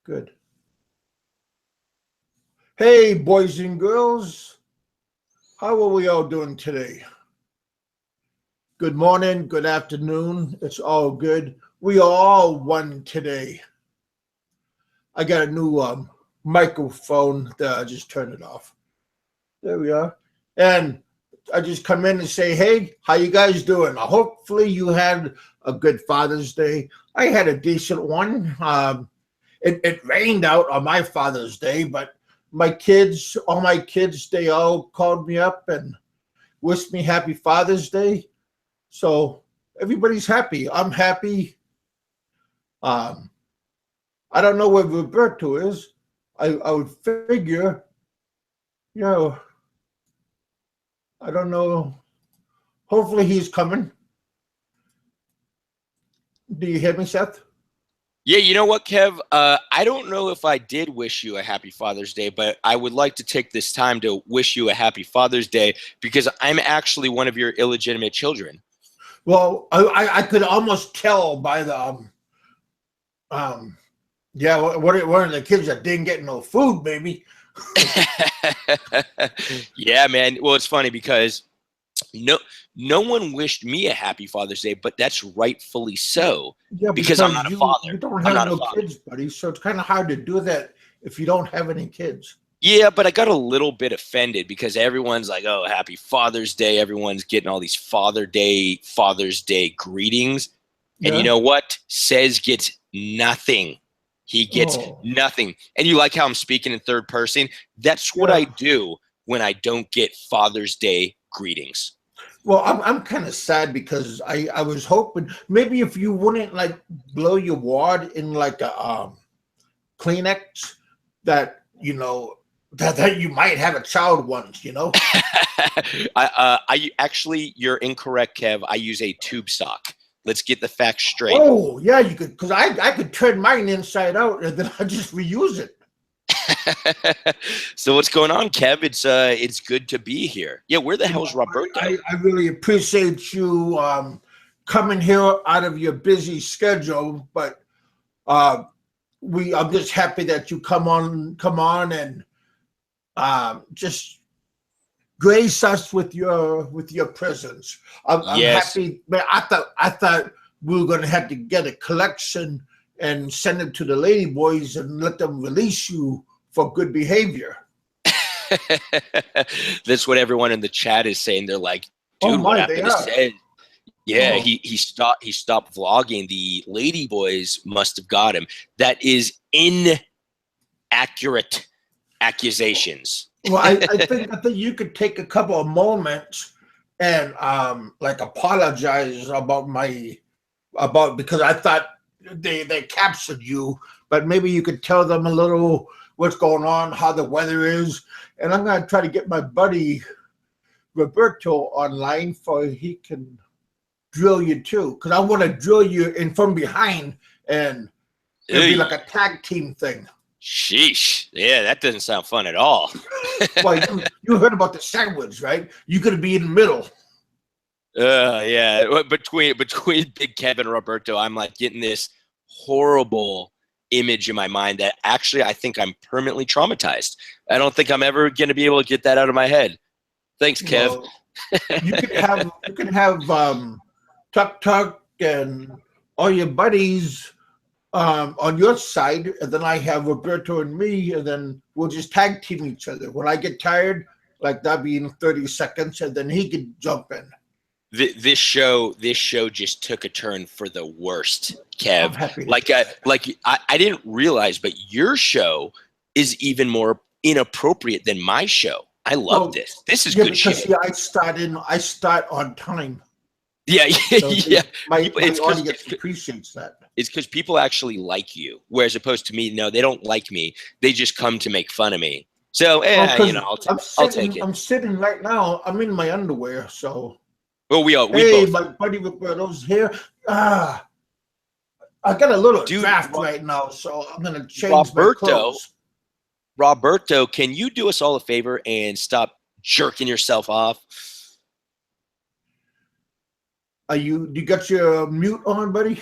Good. Hey, boys and girls. How are we all doing today? Good morning, good afternoon. It's all good. We are all one today. I got a new microphone that I just turned it off. There we are. And I just come in and say, hey, how you guys doing? Hopefully you had a good Father's Day. I had a decent one. It rained out on my Father's Day, but all my kids, they all called me up and wished me happy Father's Day. So everybody's happy. I'm happy. I don't know where Roberto is. I would figure, I don't know. Hopefully he's coming. Do you hear me, Seth? Yeah, you know what, Kev? I don't know if I did wish you a happy Father's Day, but I would like to take this time to wish you a happy Father's Day because I'm actually one of your illegitimate children. Well, I could almost tell by the one of the kids that didn't get no food, baby. Yeah, man. Well, it's funny because no one wished me a happy Father's Day, but that's rightfully so. Yeah, because I'm not a father. You don't have no kids, buddy. So it's kind of hard to do that if you don't have any kids. Yeah, but I got a little bit offended because everyone's like, "Oh, happy Father's Day!" Everyone's getting all these Father's Day greetings, and you know what? Sez gets nothing. He gets nothing. And you like how I'm speaking in third person? That's what I do when I don't get Father's Day greetings. Well, I'm kind of sad because I was hoping maybe if you wouldn't like blow your wad in like a Kleenex, that that you might have a child once, I actually, you're incorrect, Kev. I use a tube sock. Let's get the facts straight. Oh yeah, you could, because I could turn mine inside out and then I just reuse it. So what's going on, Kev? It's good to be here. Yeah, where the hell's Roberto? I really appreciate you coming here out of your busy schedule, but I'm just happy that you come on and just grace us with your presence. I'm happy, but I thought we were gonna have to get a collection and send it to the lady boys and let them release you for good behavior. That's what everyone in the chat is saying. They're like, dude, what happened to Sez? Yeah, he stopped vlogging. The lady boys must have got him. That is inaccurate accusations. Well, I think you could take a couple of moments and like apologize about because I thought they captured you, but maybe you could tell them a little what's going on, how the weather is, and I'm gonna try to get my buddy Roberto online for he can drill you too, because I want to drill you in from behind, and it'll be like a tag team thing. Sheesh. Yeah, that doesn't sound fun at all. Well, you heard about the sandwich, right? You could be in the middle. Yeah. Between Big Kevin and Roberto, I'm like getting this horrible image in my mind that actually I think I'm permanently traumatized. I don't think I'm ever going to be able to get that out of my head. Thanks, Kev. Well, you can have Tuck Tuck and all your buddies on your side, and then I have Roberto and me, and then we'll just tag team each other. When I get tired, like that'd be in 30 seconds, and then he could jump in. This show just took a turn for the worst, Kev. I didn't realize, but your show is even more inappropriate than my show. I love this. This is good shit. Yeah, I start on time. Yeah, so yeah. My audience appreciates that. It's because people actually like you, whereas opposed to me, no, they don't like me. They just come to make fun of me. So, I'll take it. I'm sitting right now. I'm in my underwear, so. Well, we hey, both. My buddy Roberto's here. I got a little draft right now, so I'm gonna change my clothes. Roberto, can you do us all a favor and stop jerking yourself off? You got your mute on, buddy?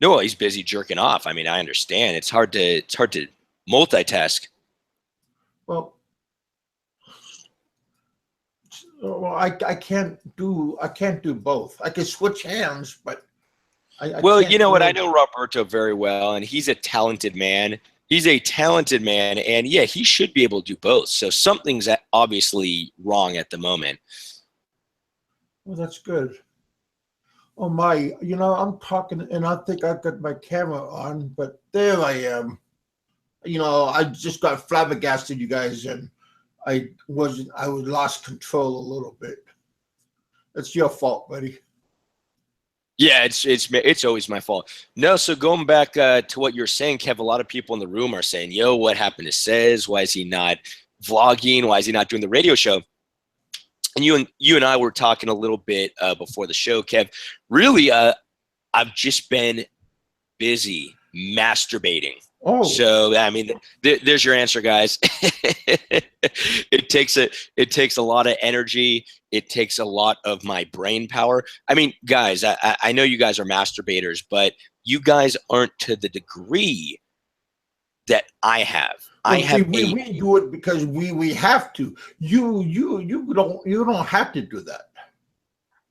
No, he's busy jerking off. I mean, I understand. It's hard to multitask. Well, I can't do both. I can switch hands, but I Well, can't you know do what? I it. know Roberto very well, and he's a talented man. He's a talented man, and yeah, he should be able to do both. So something's obviously wrong at the moment. Well, that's good. Oh my, I'm talking and I think I've got my camera on, but there I am. I just got flabbergasted, you guys, and I was lost control a little bit. It's your fault, buddy. Yeah, it's always my fault. No, so going back to what you're saying, Kev, a lot of people in the room are saying, "Yo, what happened to Sez? Why is he not vlogging? Why is he not doing the radio show?" And you and I were talking a little bit before the show, Kev. Really, I've just been busy masturbating. Oh, So I mean, there's your answer, guys. It takes a lot of energy. It takes a lot of my brain power. I mean, guys, I know you guys are masturbators, but you guys aren't to the degree that I have. I well, see, have we do it because we have to. You don't have to do that.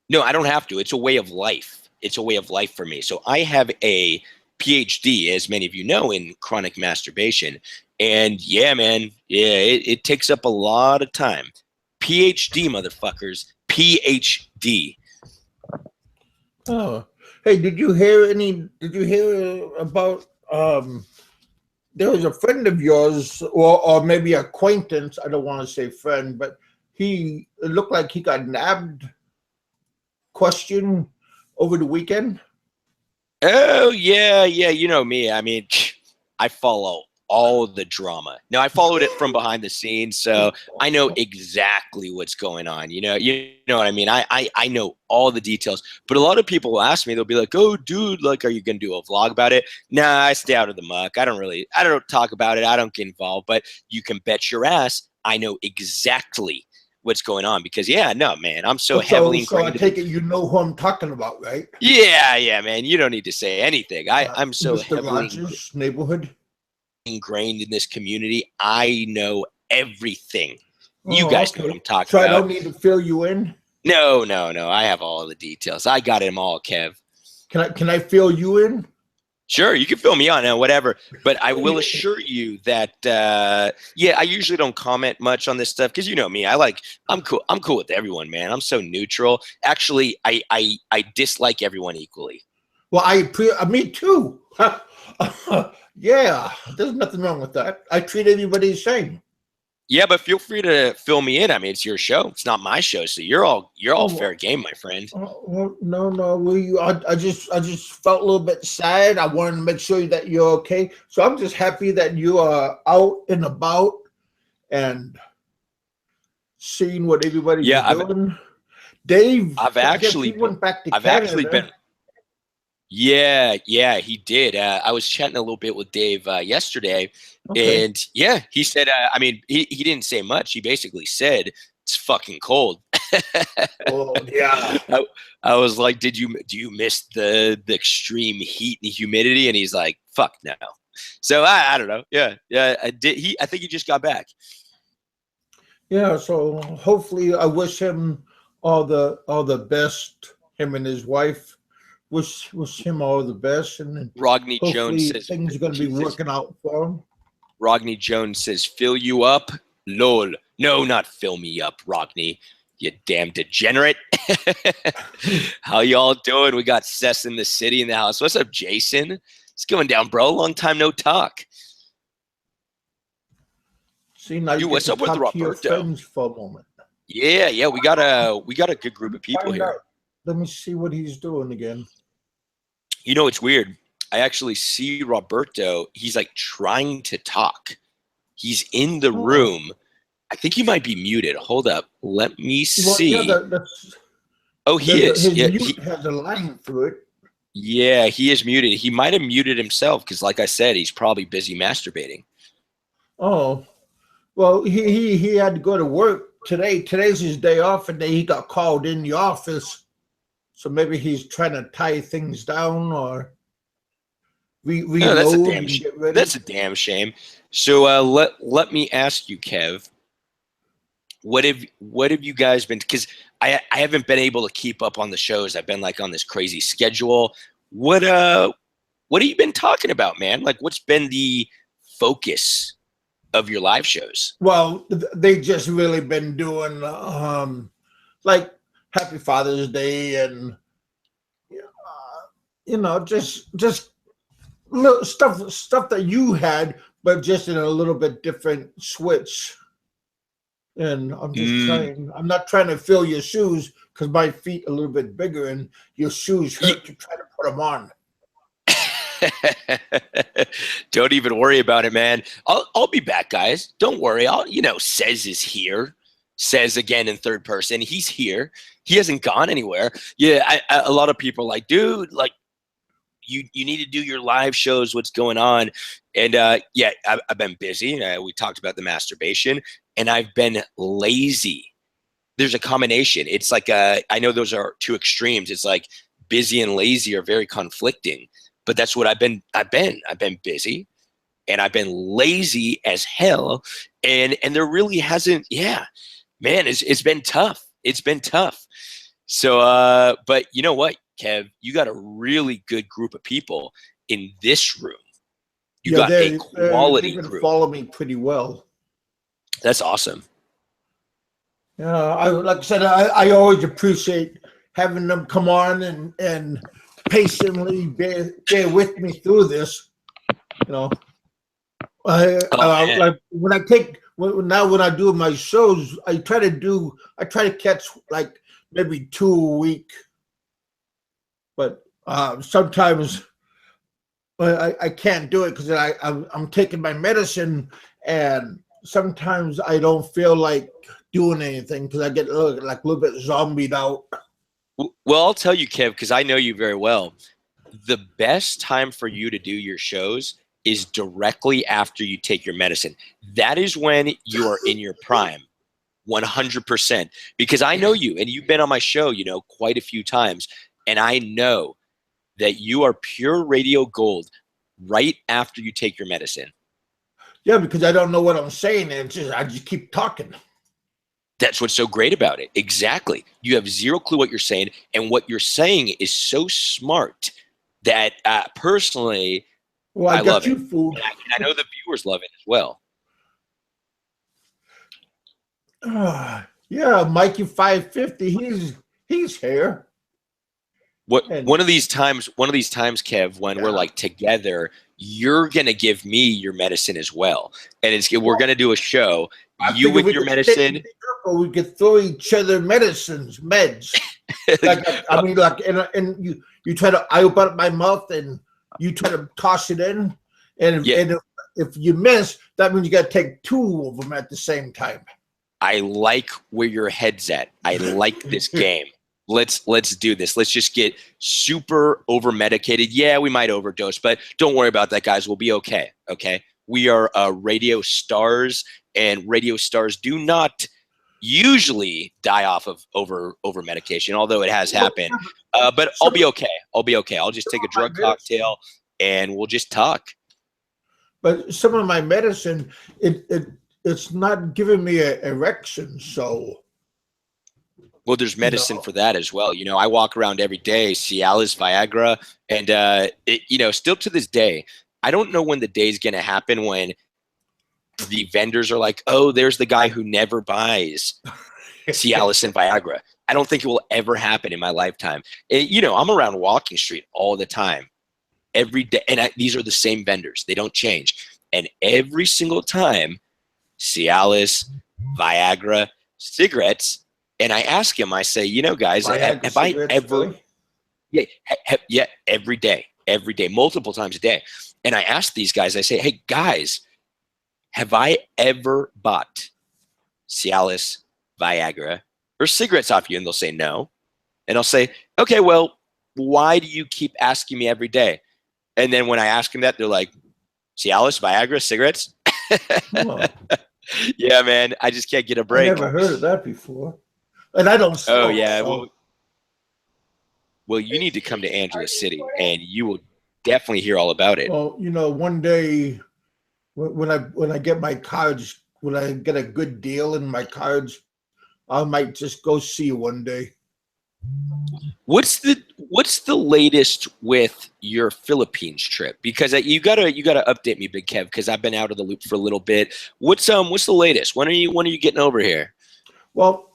No, I don't have to. It's a way of life. It's a way of life for me. So I have a PhD, as many of you know, in chronic masturbation. And yeah, man, yeah, it takes up a lot of time. PhD, motherfuckers. PhD. Oh, hey, did you hear about there was a friend of yours, or maybe acquaintance, I don't want to say friend, but it looked like he got nabbed question over the weekend? Oh, yeah, you know me. I mean, I follow all the drama. Now, I followed it from behind the scenes, so I know exactly what's going on. You know what I mean? I know all the details. But a lot of people will ask me, they'll be like, "Oh, dude, like, are you gonna do a vlog about it?" Nah, I stay out of the muck. I don't talk about it. I don't get involved. But you can bet your ass I know exactly what's going on because yeah, no, man, I'm so heavily ingrained. So I take it you know who I'm talking about, right? Yeah, man. You don't need to say anything. I'm so Mr. heavily Rogers' neighborhood. ingrained in this community. I know everything. You Oh, guys okay. know what I'm talking So about. I don't need to fill you in? No. I have all the details. I got them all, Kev. Can I fill you in? Sure, you can fill me on now, whatever. But I will assure you that yeah, I usually don't comment much on this stuff because you know me. I'm cool with everyone, man. I'm so neutral. Actually, I dislike everyone equally. Well, me too. Yeah, there's nothing wrong with that. I treat everybody the same. Yeah, but feel free to fill me in. I mean, it's your show. It's not my show, so you're all fair game, my friend. Well, no. I just felt a little bit sad. I wanted to make sure that you're okay. So I'm just happy that you are out and about and seeing what everybody's doing. Dave, I've actually went back to Canada. Yeah, he did. I was chatting a little bit with Dave yesterday, and yeah, he said. I mean, he didn't say much. He basically said it's fucking cold. Oh yeah. I was like, do you miss the extreme heat and humidity? And he's like, fuck no. So I don't know. Yeah. I think he just got back. Yeah. So hopefully, I wish him all the best. Him and his wife. Wish him all the best, and Rodney Jones says things are going to be working out for him. Rodney Jones says, "Fill you up, lol." No, not fill me up, Rodney. You damn degenerate. How y'all doing? We got Sess in the city in the house. What's up, Jason? It's going down, bro. Long time no talk. See, now you what's up with Roberto? For a moment. Yeah. We got a good group of people here. Let me see what he's doing again. You know, it's weird. I actually see Roberto. He's like trying to talk. He's in the room. I think he might be muted. Hold up. Let me see. He is. His mute has a line through it. Yeah, he is muted. He might have muted himself because, like I said, he's probably busy masturbating. Oh, well, he had to go to work today. Today's his day off, and then he got called in the office. So maybe he's trying to tie things down, or No, that's a reload damn and shame. get ready. That's a damn shame. So let me ask you, Kev, what have you guys been? Because I haven't been able to keep up on the shows. I've been like on this crazy schedule. What have you been talking about, man? Like, what's been the focus of your live shows? Well, they just really been doing like Happy Father's Day and just little stuff that you had, but just in a little bit different switch. And I'm not trying to fill your shoes because my feet are a little bit bigger and your shoes hurt to try to put them on. Don't even worry about it, man. I'll be back, guys. Don't worry. Sez is here. Sez again in third person. He's here. He hasn't gone anywhere. Yeah, a lot of people are like, dude, like you need to do your live shows. What's going on? And yeah, I've been busy. We talked about the masturbation, and I've been lazy. There's a combination. It's like I know those are two extremes. It's like busy and lazy are very conflicting. But that's what I've been busy, and I've been lazy as hell, and there really hasn't. Yeah, man, it's been tough. It's been tough. So, but you know what, Kev, you got a really good group of people in this room. You got a quality group. Follow me pretty well. That's awesome. Yeah, like I said, I always appreciate having them come on and patiently bear with me through this. Like when I do my shows, I try to catch like maybe 2 a week, but sometimes I can't do it because I'm taking my medicine, and sometimes I don't feel like doing anything because I get a little bit zombied out. Well, I'll tell you, Kev, because I know you very well. The best time for you to do your shows is directly after you take your medicine. That is when you are in your prime, 100%. Because I know you, and you've been on my show, quite a few times, and I know that you are pure radio gold right after you take your medicine. Yeah, because I don't know what I'm saying, and I just keep talking. That's what's so great about it. Exactly. You have zero clue what you're saying, and what you're saying is so smart that personally, I love it. Food. And I know the viewers love it as well. Yeah, Mikey 550. He's here. One of these times, Kev, when we're like together, you're gonna give me your medicine as well, and we're gonna do a show. You with your medicine. We could throw each other meds. And you try to. I open up my mouth and you try to toss it in, and if you miss, that means you got to take 2 of them at the same time. I like where your head's at. I like this game. Let's do this. Let's just get super over medicated. Yeah, we might overdose, but don't worry about that, guys. We'll be okay. Okay. We are radio stars, and radio stars do not usually die off of over medication, although it has happened. But I'll be okay. I'll just take a drug cocktail and we'll just talk. But some of my medicine, it's not giving me an erection, so. Well, there's medicine for that as well. I walk around every day, Cialis, Viagra, and still to this day, I don't know when the day is going to happen when the vendors are like, oh, there's the guy who never buys Cialis and Viagra. I don't think it will ever happen in my lifetime. I'm around Walking Street all the time, every day, and these are the same vendors. They don't change. And every single time, Cialis, Viagra, cigarettes. And I ask him, I say, guys, have I ever, every day, multiple times a day. And I ask these guys, I say, hey, guys, have I ever bought Cialis, Viagra, or cigarettes off you? And they'll say no. And I'll say, okay, well, why do you keep asking me every day? And then when I ask them that, they're like, Cialis, Viagra, cigarettes? Oh. Yeah, man, I just can't get a break. I never heard of that before. And I don't smoke. Oh, yeah. So. Well, you need to come to Angela City, and you will definitely hear all about it. Well, one day when I get my cards, when I get a good deal in my cards, I might just go see you one day. What's the latest with your Philippines trip? Because you gotta update me, Big Kev, because I've been out of the loop for a little bit. What's the latest? When are you getting over here? Well,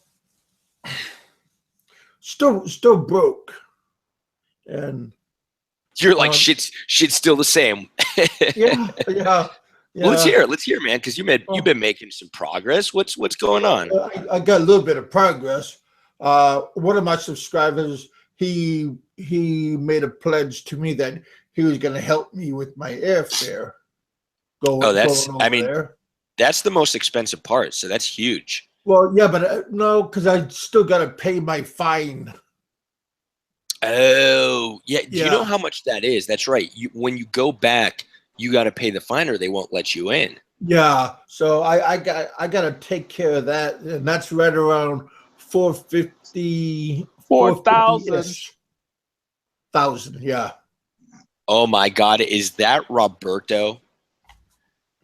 still broke, and you're like shit's still the same. yeah. Well, let's hear, man, because you've been making some progress. What's going on? I got a little bit of progress. One of my subscribers, he made a pledge to me that he was going to help me with my airfare. That's the most expensive part, so that's huge. Well, yeah, but no, because I still got to pay my fine. Oh, yeah. Do you know how much that is? That's right. When you go back, you got to pay the fine, or they won't let you in. Yeah, so I got to take care of that, and that's right around 450, 4,000. Yeah. Oh my God, is that Roberto?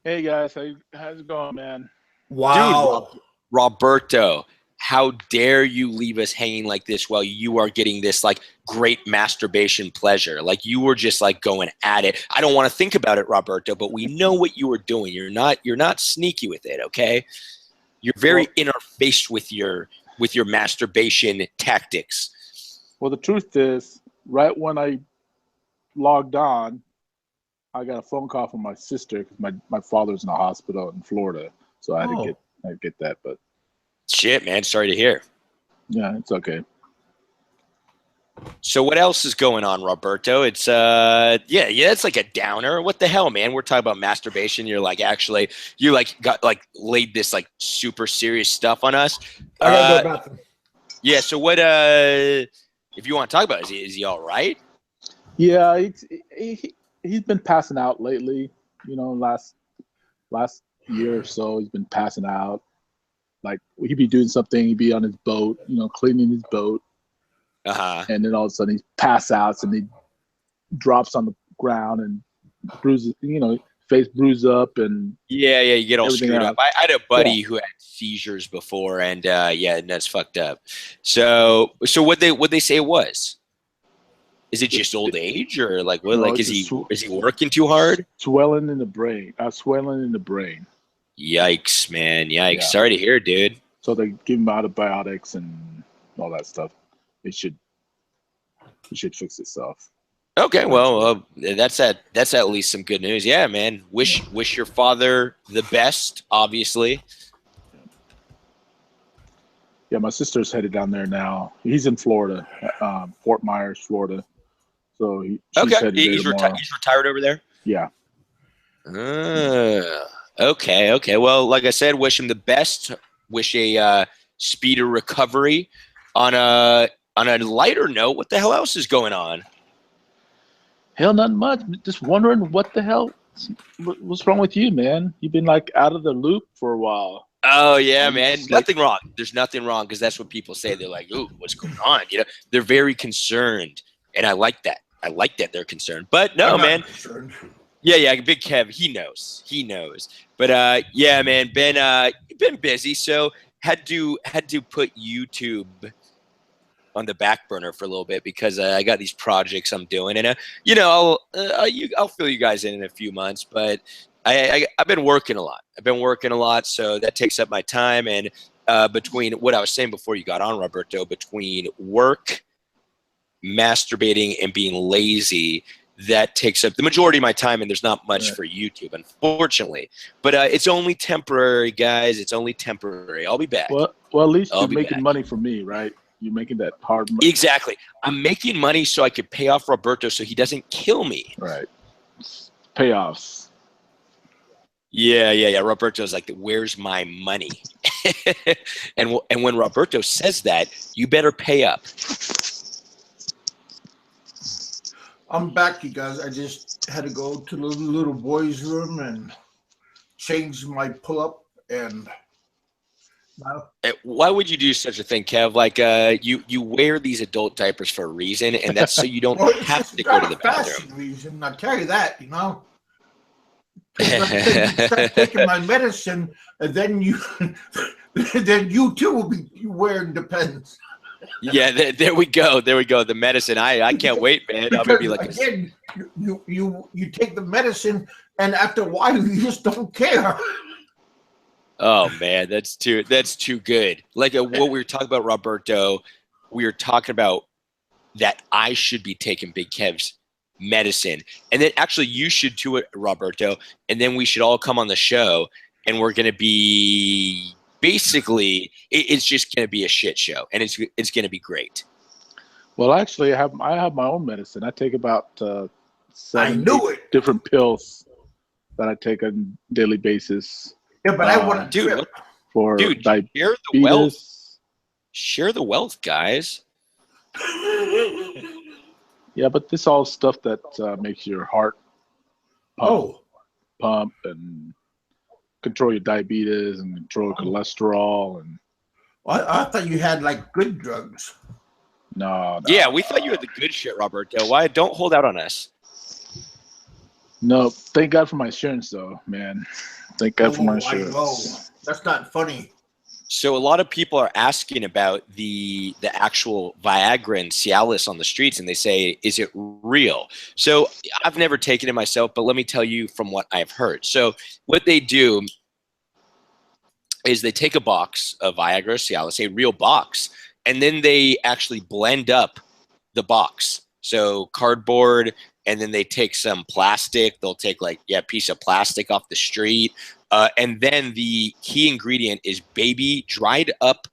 Hey guys, how's it going, man? Wow, dude, Roberto, how dare you leave us hanging like this while you are getting this like great masturbation pleasure? Like you were just like going at it. I don't want to think about it, Roberto, but we know what you were doing. You're not sneaky with it, okay? You're very interfaced with your masturbation tactics. Well, the truth is, right when I logged on, I got a phone call from my sister because my father's in a hospital in Florida, so I had to get that. But shit, man, sorry to hear. Yeah, it's okay. So what else is going on, Roberto? It's it's like a downer. What the hell, man? We're talking about masturbation. You're like got laid this like super serious stuff on us. I gotta go bathroom. Yeah. So what? If you want to talk about it, is he all right? Yeah, he's been passing out lately. Last year or so, he's been passing out. Like he'd be doing something, he'd be on his boat, cleaning his boat. And then all of a sudden he pass out and he drops on the ground and bruises, face bruise up and you get all screwed up. I had a buddy who had seizures before, and that's fucked up. So what they say it was? Is it just old age, or like what? Like is he working too hard? Swelling in the brain. Swelling in the brain. Yikes, man! Yikes! Yeah. Sorry to hear, dude. So they give him antibiotics and all that stuff. It should fix itself. Okay, well, that's at least some good news. Yeah, man. Wish your father the best, obviously. Yeah, my sister's headed down there now. He's in Florida, Fort Myers, Florida. So he's retired over there. Yeah. Okay. Well, like I said, wish him the best. Wish a speedy recovery. On a lighter note, what the hell else is going on? Hell, nothing much. Just wondering what's wrong with you, man? You've been like out of the loop for a while. Oh yeah, man. Nothing wrong. There's nothing wrong because that's what people say. They're like, "Ooh, what's going on?" They're very concerned, and I like that. I like that they're concerned. But no, man. Yeah, Big Kev, he knows. But yeah, man, been busy, so had to put YouTube on the back burner for a little bit because I got these projects I'm doing, and I'll fill you guys in a few months. But I've been working a lot. So that takes up my time, and between what I was saying before you got on, Roberto, between work, masturbating, and being lazy, that takes up the majority of my time, and there's not much for YouTube, unfortunately. But it's only temporary, guys. It's only temporary. I'll be back. Well, at least you're making money for me, right? You're making that hard money. Exactly. I'm making money so I could pay off Roberto so he doesn't kill me. Right. Payoffs. Yeah. Roberto's like, where's my money? and when Roberto says that, you better pay up. I'm back, you guys. I just had to go to the little boy's room and change my pull-up, and No. Why would you do such a thing, Kev? Like, you wear these adult diapers for a reason, and that's so you don't Well, it's have just to go to not the a bathroom. fashion reason. I tell you that, you know. Start taking my medicine, and then you, then you too will be wearing Depends. Yeah, there we go. There we go. The medicine. I can't wait, man. I'm gonna be Because like, again, you take the medicine, and after a while, you just don't care. oh man, that's too good. Like what we were talking about, Roberto. We were talking about that I should be taking Big Kev's medicine, and then actually you should do it, Roberto, and then we should all come on the show, and we're gonna be basically it's just gonna be a shit show, and it's gonna be great. Well, actually, I have my own medicine. I take about I 7, knew 8 it. different pills that I take on a daily basis. Yeah, but I want to Dude, for dude, diabetes. share the wealth. Share the wealth, guys. Yeah, but this all stuff that makes your heart pump and control your diabetes and control cholesterol and. I thought you had like good drugs. No. Yeah, we thought you had the good shit, Roberto. Why? Don't hold out on us. No, thank God for my insurance, though, man. Thank God for my insurance. I know. That's not funny. So a lot of people are asking about the actual Viagra and Cialis on the streets, and they say, is it real? So I've never taken it myself, but let me tell you from what I've heard. So what they do is they take a box of Viagra or Cialis, a real box, and then they actually blend up the box. So cardboard, and then they take some plastic. They'll take a piece of plastic off the street. And then the key ingredient is dried up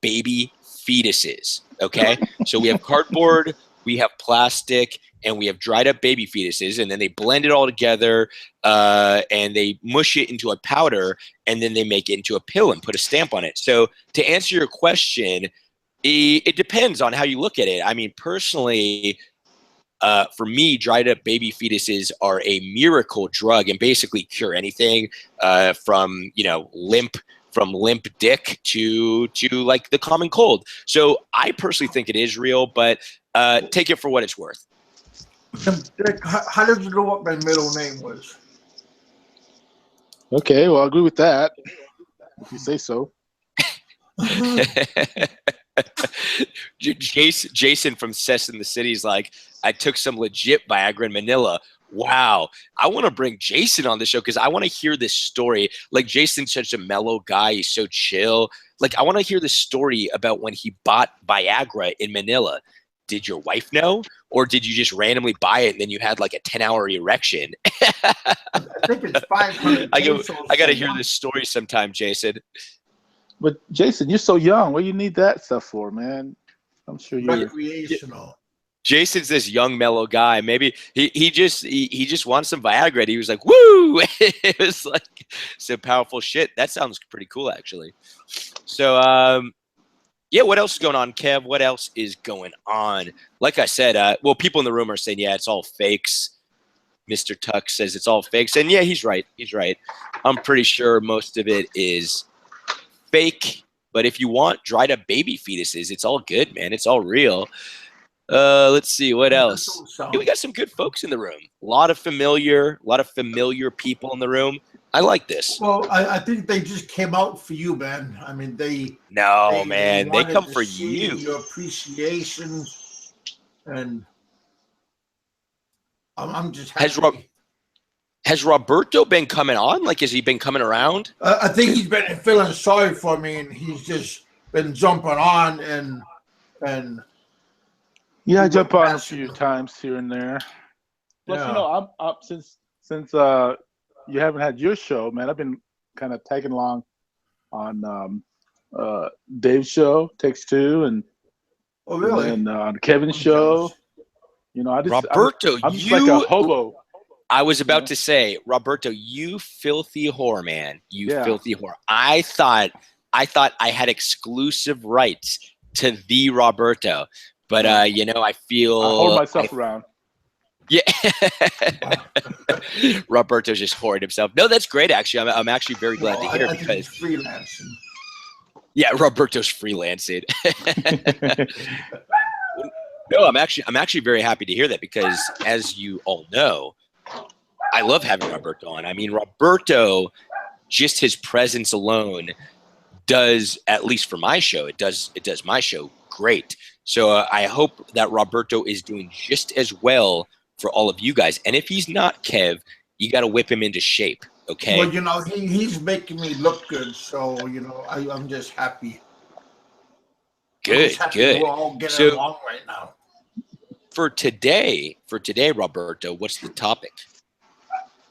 baby fetuses. Okay. So we have cardboard, we have plastic, and we have dried up baby fetuses. And then they blend it all together and they mush it into a powder, and then they make it into a pill and put a stamp on it. So to answer your question, it depends on how you look at it. I mean, personally, for me, dried up baby fetuses are a miracle drug and basically cure anything from limp dick to like the common cold. So I personally think it is real, but take it for what it's worth. How did you know what my middle name was? Okay, well, I agree with that. If you say so. Jason from Sezstyle in the City is like, I took some legit Viagra in Manila. Wow. I want to bring Jason on the show because I want to hear this story. Like, Jason's such a mellow guy. He's so chill. Like, I want to hear the story about when he bought Viagra in Manila. Did your wife know? Or did you just randomly buy it and then you had like a 10-hour erection? I think it's 500 I got to hear this story sometime, Jason. But Jason, you're so young. What do you need that stuff for, man? I'm sure you're recreational. Jason's this young, mellow guy. Maybe he just wants some Viagra. He was like, woo! It was like some powerful shit. That sounds pretty cool, actually. So, yeah, what else is going on, Kev? What else is going on? Like I said, well, people in the room are saying, yeah, it's all fakes. Mr. Tuck says it's all fakes. And yeah, he's right. He's right. I'm pretty sure most of it is fake. But if you want dried up baby fetuses, it's all good, man. It's all real. Let's see what else. Yeah, we got some good folks in the room. A lot of familiar people in the room. I like this. Well, I think they just came out for you, man. I mean, they come for you. Your appreciation, and I'm just happy. Has Roberto been coming on? Like, has he been coming around? I think he's been feeling sorry for me, and he's just been jumping on and. Yeah, I jump on a few times here and there. Plus, Yeah. you know, I'm up since you haven't had your show, man. I've been kind of tagging along on Dave's show, Takes Two, and on Kevin's show. You know, I'm just like a hobo. I was about to say, Roberto, you filthy whore, man. Filthy whore. I thought I had exclusive rights to the Roberto. But, you know, I feel... I hold myself around. Yeah. Roberto's just hoarding himself. No, that's great, actually. I'm actually very glad to hear because... because... freelancing. Yeah, Roberto's freelancing. No, I'm actually very happy to hear that because, as you all know, I love having Roberto on. I mean, Roberto, just his presence alone does, at least for my show, it does my show great. So I hope that Roberto is doing just as well for all of you guys. And if he's not, Kev, you got to whip him into shape. Okay. Well, you know, he's making me look good, so you know, I'm just happy. Good, good. We're all getting along right now. For today, Roberto, what's the topic?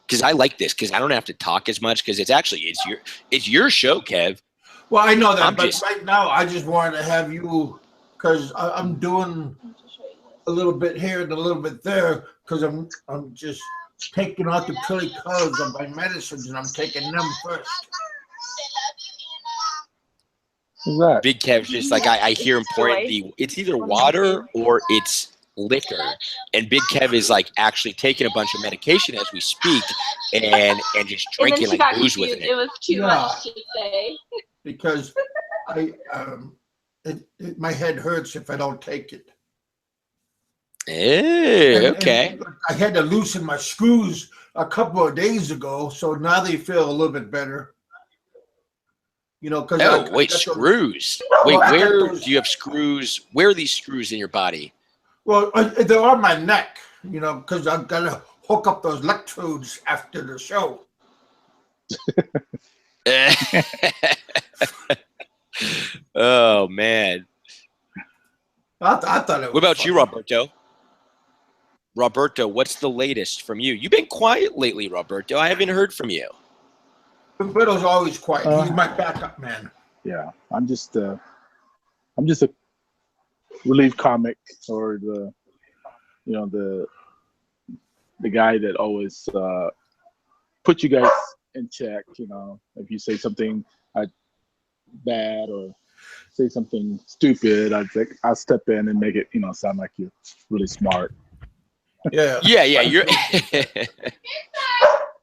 Because I like this because I don't have to talk as much because it's your show, Kev. Well, I know that, but right now I just wanted to have you because I'm doing a little bit here and a little bit there because I'm just taking out the pretty colors of my medicines and I'm taking them first. Who's that? Big Kev's just like I hear him pouring it's either water or it's liquor, and Big Kev is like actually taking a bunch of medication as we speak and just drinking like booze with it. It was too much to say because my head hurts if I don't take it. Okay. And I had to loosen my screws a couple of days ago, so now they feel a little bit better. You know, because screws. Wait, where do you have screws? Where are these screws in your body? Well, they're on my neck. You know, because I've got to hook up those electrodes after the show. Oh man. I thought it was. What about funny. you, Roberto? Roberto, what's the latest from you? You've been quiet lately, Roberto. I haven't heard from you. Roberto's always quiet. He's my backup man. Yeah, I'm just a relief comic, or the guy that always put you guys in check. You know, if you say something bad or say something stupid, I'll step in and make it sound like you're really smart. Yeah. Yeah. You're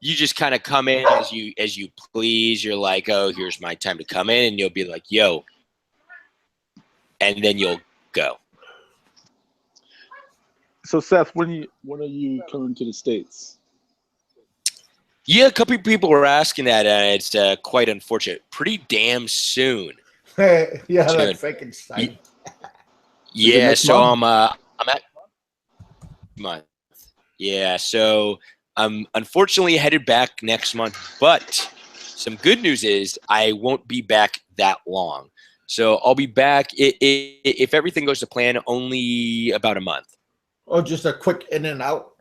you just kind of come in as you please. You're like, oh, here's my time to come in, and you'll be like, yo, and then you'll go. So Seth, when are you coming to the States? Yeah, a couple of people were asking that, and it's quite unfortunate. Pretty damn soon. Yeah, soon. that freaking site. Yeah, so I'm at month. Yeah, so I'm unfortunately headed back next month, but some good news is I won't be back that long. So I'll be back if everything goes to plan, only about a month. Oh, just a quick in and out.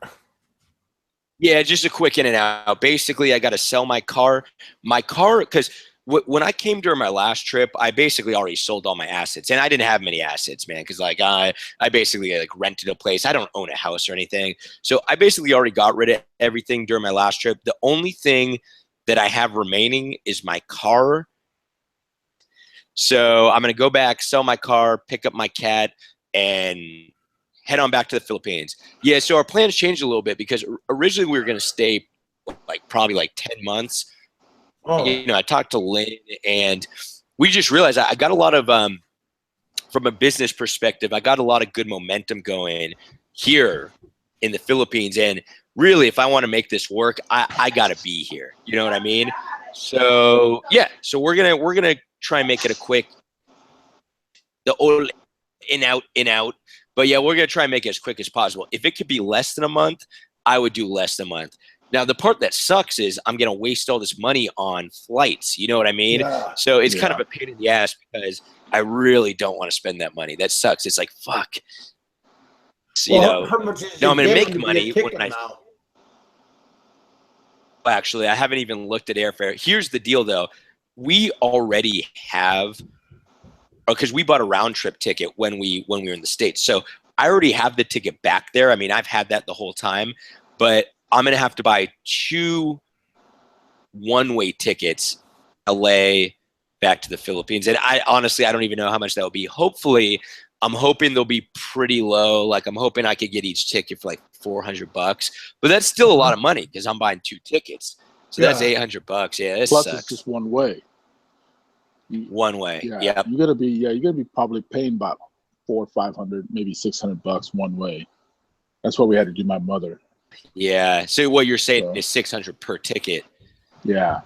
Yeah, just a quick in and out. Basically, I got to sell my car. Because when I came during my last trip, I basically already sold all my assets, and I didn't have many assets, man. Because like I basically like rented a place. I don't own a house or anything, so I basically already got rid of everything during my last trip. The only thing that I have remaining is my car. So I'm gonna go back, sell my car, pick up my cat, and head on back to the Philippines. Yeah, so our plans changed a little bit because originally we were gonna stay probably 10 months. Oh. You know, I talked to Lynn, and we just realized I got a lot of, from a business perspective, I got a lot of good momentum going here in the Philippines. And really, if I want to make this work, I got to be here. You know what I mean? So yeah, so we're gonna try and make it the old in out. But yeah, we're gonna try and make it as quick as possible. If it could be less than a month, I would do less than a month. Now, the part that sucks is I'm going to waste all this money on flights. You know what I mean? Yeah. So it's kind of a pain in the ass because I really don't want to spend that money. That sucks. It's like, fuck. So, how much is no, I'm going to make to money. now? Actually, I haven't even looked at airfare. Here's the deal, though. We already have, because we bought a round trip ticket when we were in the States. So I already have the ticket back there. I mean, I've had that the whole time, but I'm going to have to buy 2 one-way tickets, LA back to the Philippines. And I don't even know how much that will be. Hopefully, I'm hoping they'll be pretty low. Like, I'm hoping I could get each ticket for like $400, but that's still a lot of money because I'm buying 2 tickets. So that's $800. Yeah, this Plus sucks. it's just one way. One way. Yeah, you're gonna be probably paying about $400 or $500, maybe $600 one way. That's what we had to do my mother. Yeah. So what you're saying is $600 per ticket. Yeah.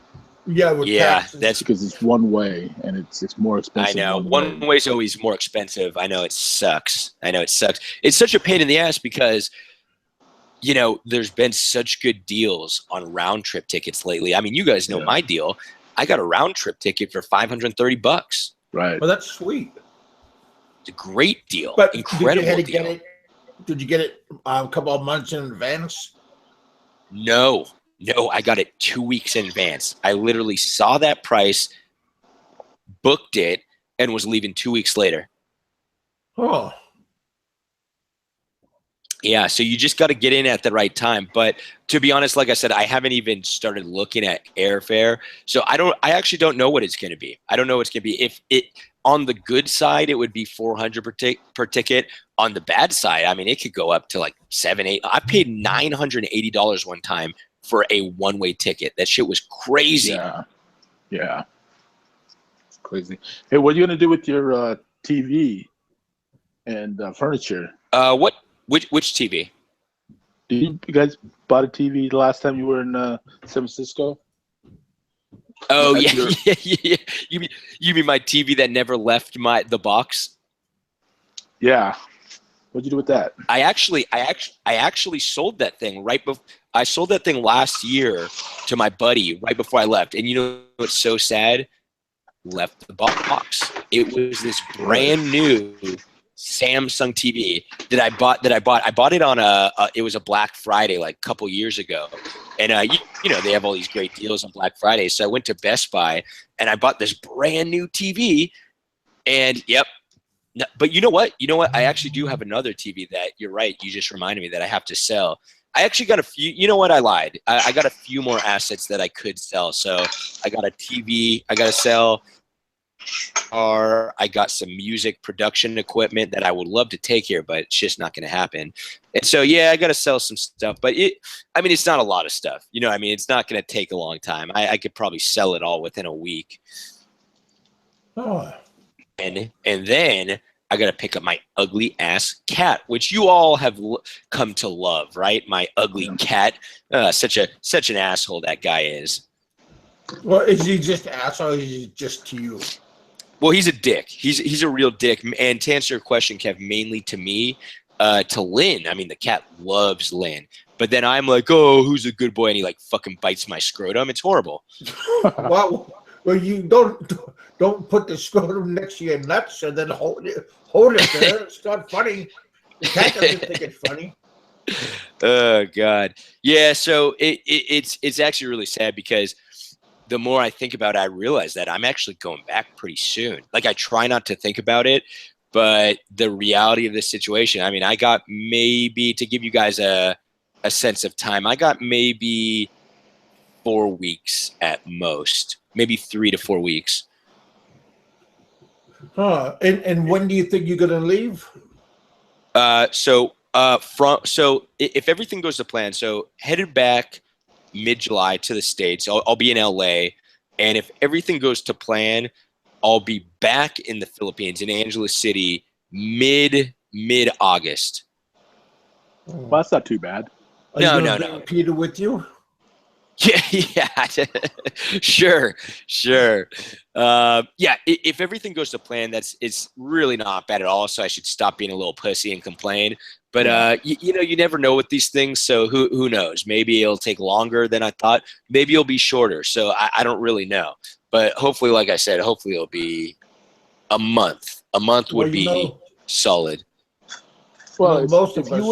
Yeah, with taxes. That's because it's one way and it's more expensive. I know one way's always more expensive. I know it sucks. It's such a pain in the ass because there's been such good deals on round trip tickets lately. I mean, you guys know my deal. I got a round trip ticket for $530. Right. Well, that's sweet. It's a great deal. But incredible deal. Did you get it a couple of months in advance? No, I got it 2 weeks in advance. I literally saw that price, booked it, and was leaving 2 weeks later. Oh. Yeah, so you just got to get in at the right time. But to be honest, like I said, I haven't even started looking at airfare. So I actually don't know what it's going to be. I don't know what it's going to be. If it on the good side, it would be $400 per ticket. On the bad side, I mean, it could go up to like $700, $800. I paid $980 one time for a one-way ticket. That shit was crazy. Yeah. It's crazy. Hey, what are you going to do with your TV and furniture? Which TV? Did you guys bought a TV the last time you were in San Francisco? Oh yeah. You mean my TV that never left the box? Yeah. What'd you do with that? I actually sold that thing I sold that thing last year to my buddy right before I left. And you know what's so sad? Left the box. It was this brand new Samsung TV that I bought. I bought it on it was a Black Friday like a couple years ago, and they have all these great deals on Black Friday. So I went to Best Buy and I bought this brand new TV, and but you know what? I actually do have another TV that you're right. You just reminded me that I have to sell. I actually got a few. You know what? I lied. I got a few more assets that I could sell. So I got a TV. I got to sell. I got some music production equipment that I would love to take here, but it's just not going to happen. And so, I got to sell some stuff, but it's not a lot of stuff. It's not going to take a long time. I could probably sell it all within a week. Oh. And then I got to pick up my ugly ass cat, which you all have come to love, right? My ugly cat. Such an asshole that guy is. Well, is he just an asshole or is he just to you? Well, he's a dick. He's a real dick. And to answer your question, Kev, mainly to me, to Lynn. I mean, the cat loves Lynn. But then I'm like, oh, who's a good boy? And he like fucking bites my scrotum. It's horrible. Well, you don't put the scrotum next to your nuts and then hold it there. It's not funny. The cat doesn't think it's funny. Oh God, yeah. So it's actually really sad because the more I think about it, I realize that I'm actually going back pretty soon. Like I try not to think about it, but the reality of this situation, I mean, I got maybe, to give you guys a sense of time, I got maybe 4 weeks at most, maybe 3 to 4 weeks. And when do you think you're gonna leave? So if everything goes to plan, so headed back mid-July to the States. I'll be in LA, and if everything goes to plan, I'll be back in the Philippines in Angeles City mid-August. Well, that's not too bad. No. Peter with you? Yeah, sure. If everything goes to plan, it's really not bad at all. So I should stop being a little pussy and complain. But you never know with these things. So who knows? Maybe it'll take longer than I thought. Maybe it'll be shorter. So I don't really know. But hopefully, like I said, hopefully it'll be a month. A month would be solid. Well, if you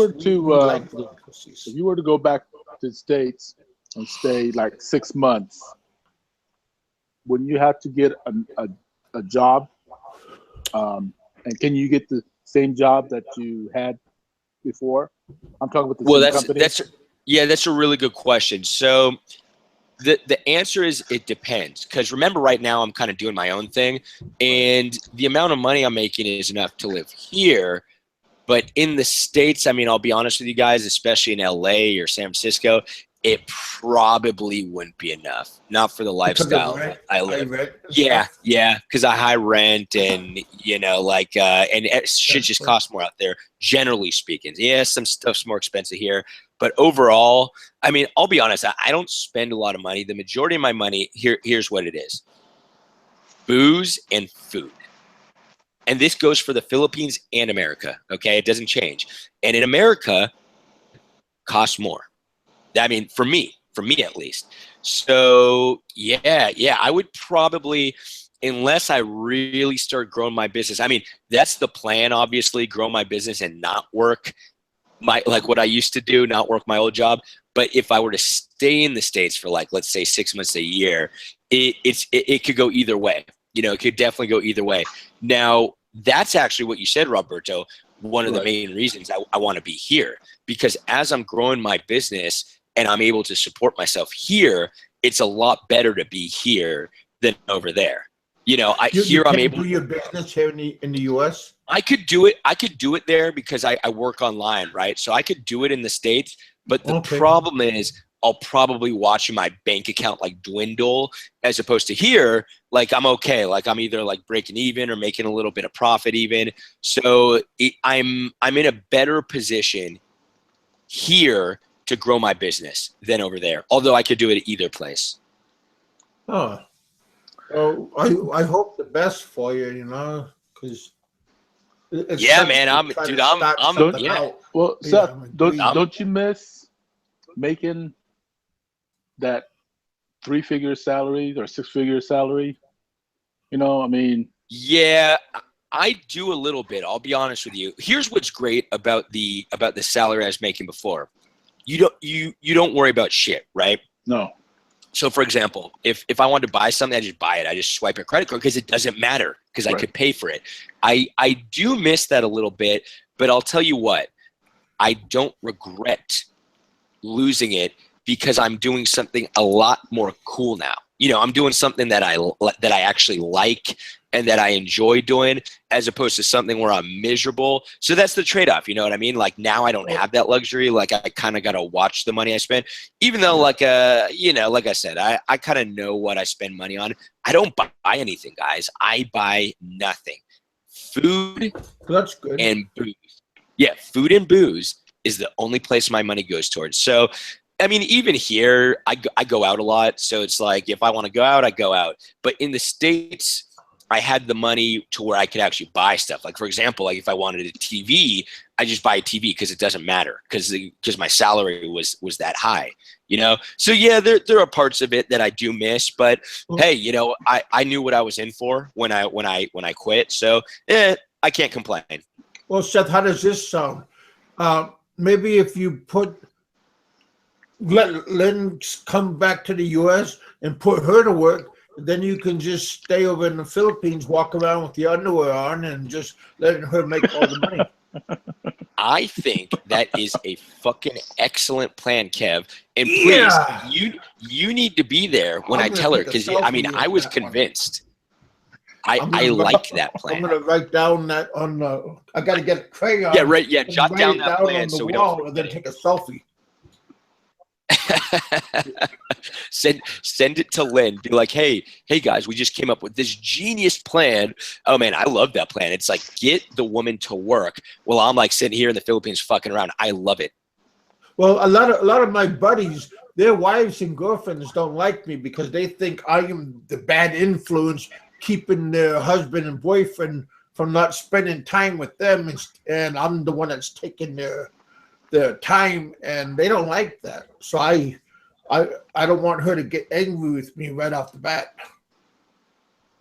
were to go back to the States and stay like 6 months, wouldn't you have to get a job? And can you get the same job that you had before? I'm talking about the same company. That's a really good question. So the answer is it depends, because remember, right now I'm kind of doing my own thing, and the amount of money I'm making is enough to live here. But in the States, I mean, I'll be honest with you guys, especially in LA or San Francisco, it probably wouldn't be enough. Not for the lifestyle I live. Yeah, because I high rent and shit just costs more out there. Generally speaking, yeah, some stuff's more expensive here, but overall, I mean, I'll be honest. I don't spend a lot of money. The majority of my money here's what it is: booze and food. And this goes for the Philippines and America. Okay, it doesn't change. And in America, costs more. I mean, for me at least. So yeah, I would probably, unless I really start growing my business. I mean, that's the plan, obviously, grow my business and not work like what I used to do, not work my old job. But if I were to stay in the States for like, let's say 6 months, a year, it could go either way. It could definitely go either way. Now, that's actually what you said, Roberto. One of the main reasons I want to be here, because as I'm growing my business and I'm able to support myself here, it's a lot better to be here than over there. I'm able to do your business here in the US. I could do it there because I work online, right? So I could do it in the States, but the problem is I'll probably watch my bank account like dwindle, as opposed to here, like I'm okay. Like I'm either like breaking even or making a little bit of profit even. So I'm in a better position here to grow my business than over there. Although I could do it at either place. Oh, I hope the best for you, because man, I'm. Well, Seth, don't you miss making that 3-figure salary or 6-figure salary? I mean. Yeah, I do a little bit. I'll be honest with you. Here's what's great about the salary I was making before. You don't worry about shit, right? No. So for example, if I wanted to buy something, I just buy it. I just swipe a credit card because it doesn't matter because I could pay for it. I do miss that a little bit, but I'll tell you what, I don't regret losing it because I'm doing something a lot more cool now. I'm doing something that I actually like and that I enjoy doing, as opposed to something where I'm miserable. So that's the trade-off. You know what I mean? Like now I don't have that luxury. Like I kind of got to watch the money I spend, even though like I said, I kind of know what I spend money on. I don't buy anything, guys. I buy nothing. Food That's good. And booze. Yeah, food and booze is the only place my money goes towards. So, I mean, even here, I go out a lot. So it's like, if I want to go out, I go out. But in the States, I had the money to where I could actually buy stuff. Like, for example, like if I wanted a TV, I just buy a TV because it doesn't matter because my salary was that high, So yeah, there are parts of it that I do miss, but hey, I knew what I was in for when I quit. So I can't complain. Well, Seth, how does this sound? Maybe if you let Lynn come back to the U.S. and put her to work, then you can just stay over in the Philippines, walk around with your underwear on, and just letting her make all the money. I think that is a fucking excellent plan, Kev. And please, you need to be there when I tell her, because I was convinced. I like that plan. I'm gonna write down that on the. I gotta get a crayon. Yeah, right. Yeah, jot down that plan so we don't. And then take a selfie. Send it to Lynn. Be like, hey guys, we just came up with this genius plan. Oh man, I love that plan. It's like, get the woman to work while I'm like sitting here in the Philippines fucking around. I love it. Well, a lot of my buddies, their wives and girlfriends don't like me because they think I am the bad influence, keeping their husband and boyfriend from not spending time with them, and I'm the one that's taking their time, and they don't like that. So I don't want her to get angry with me right off the bat.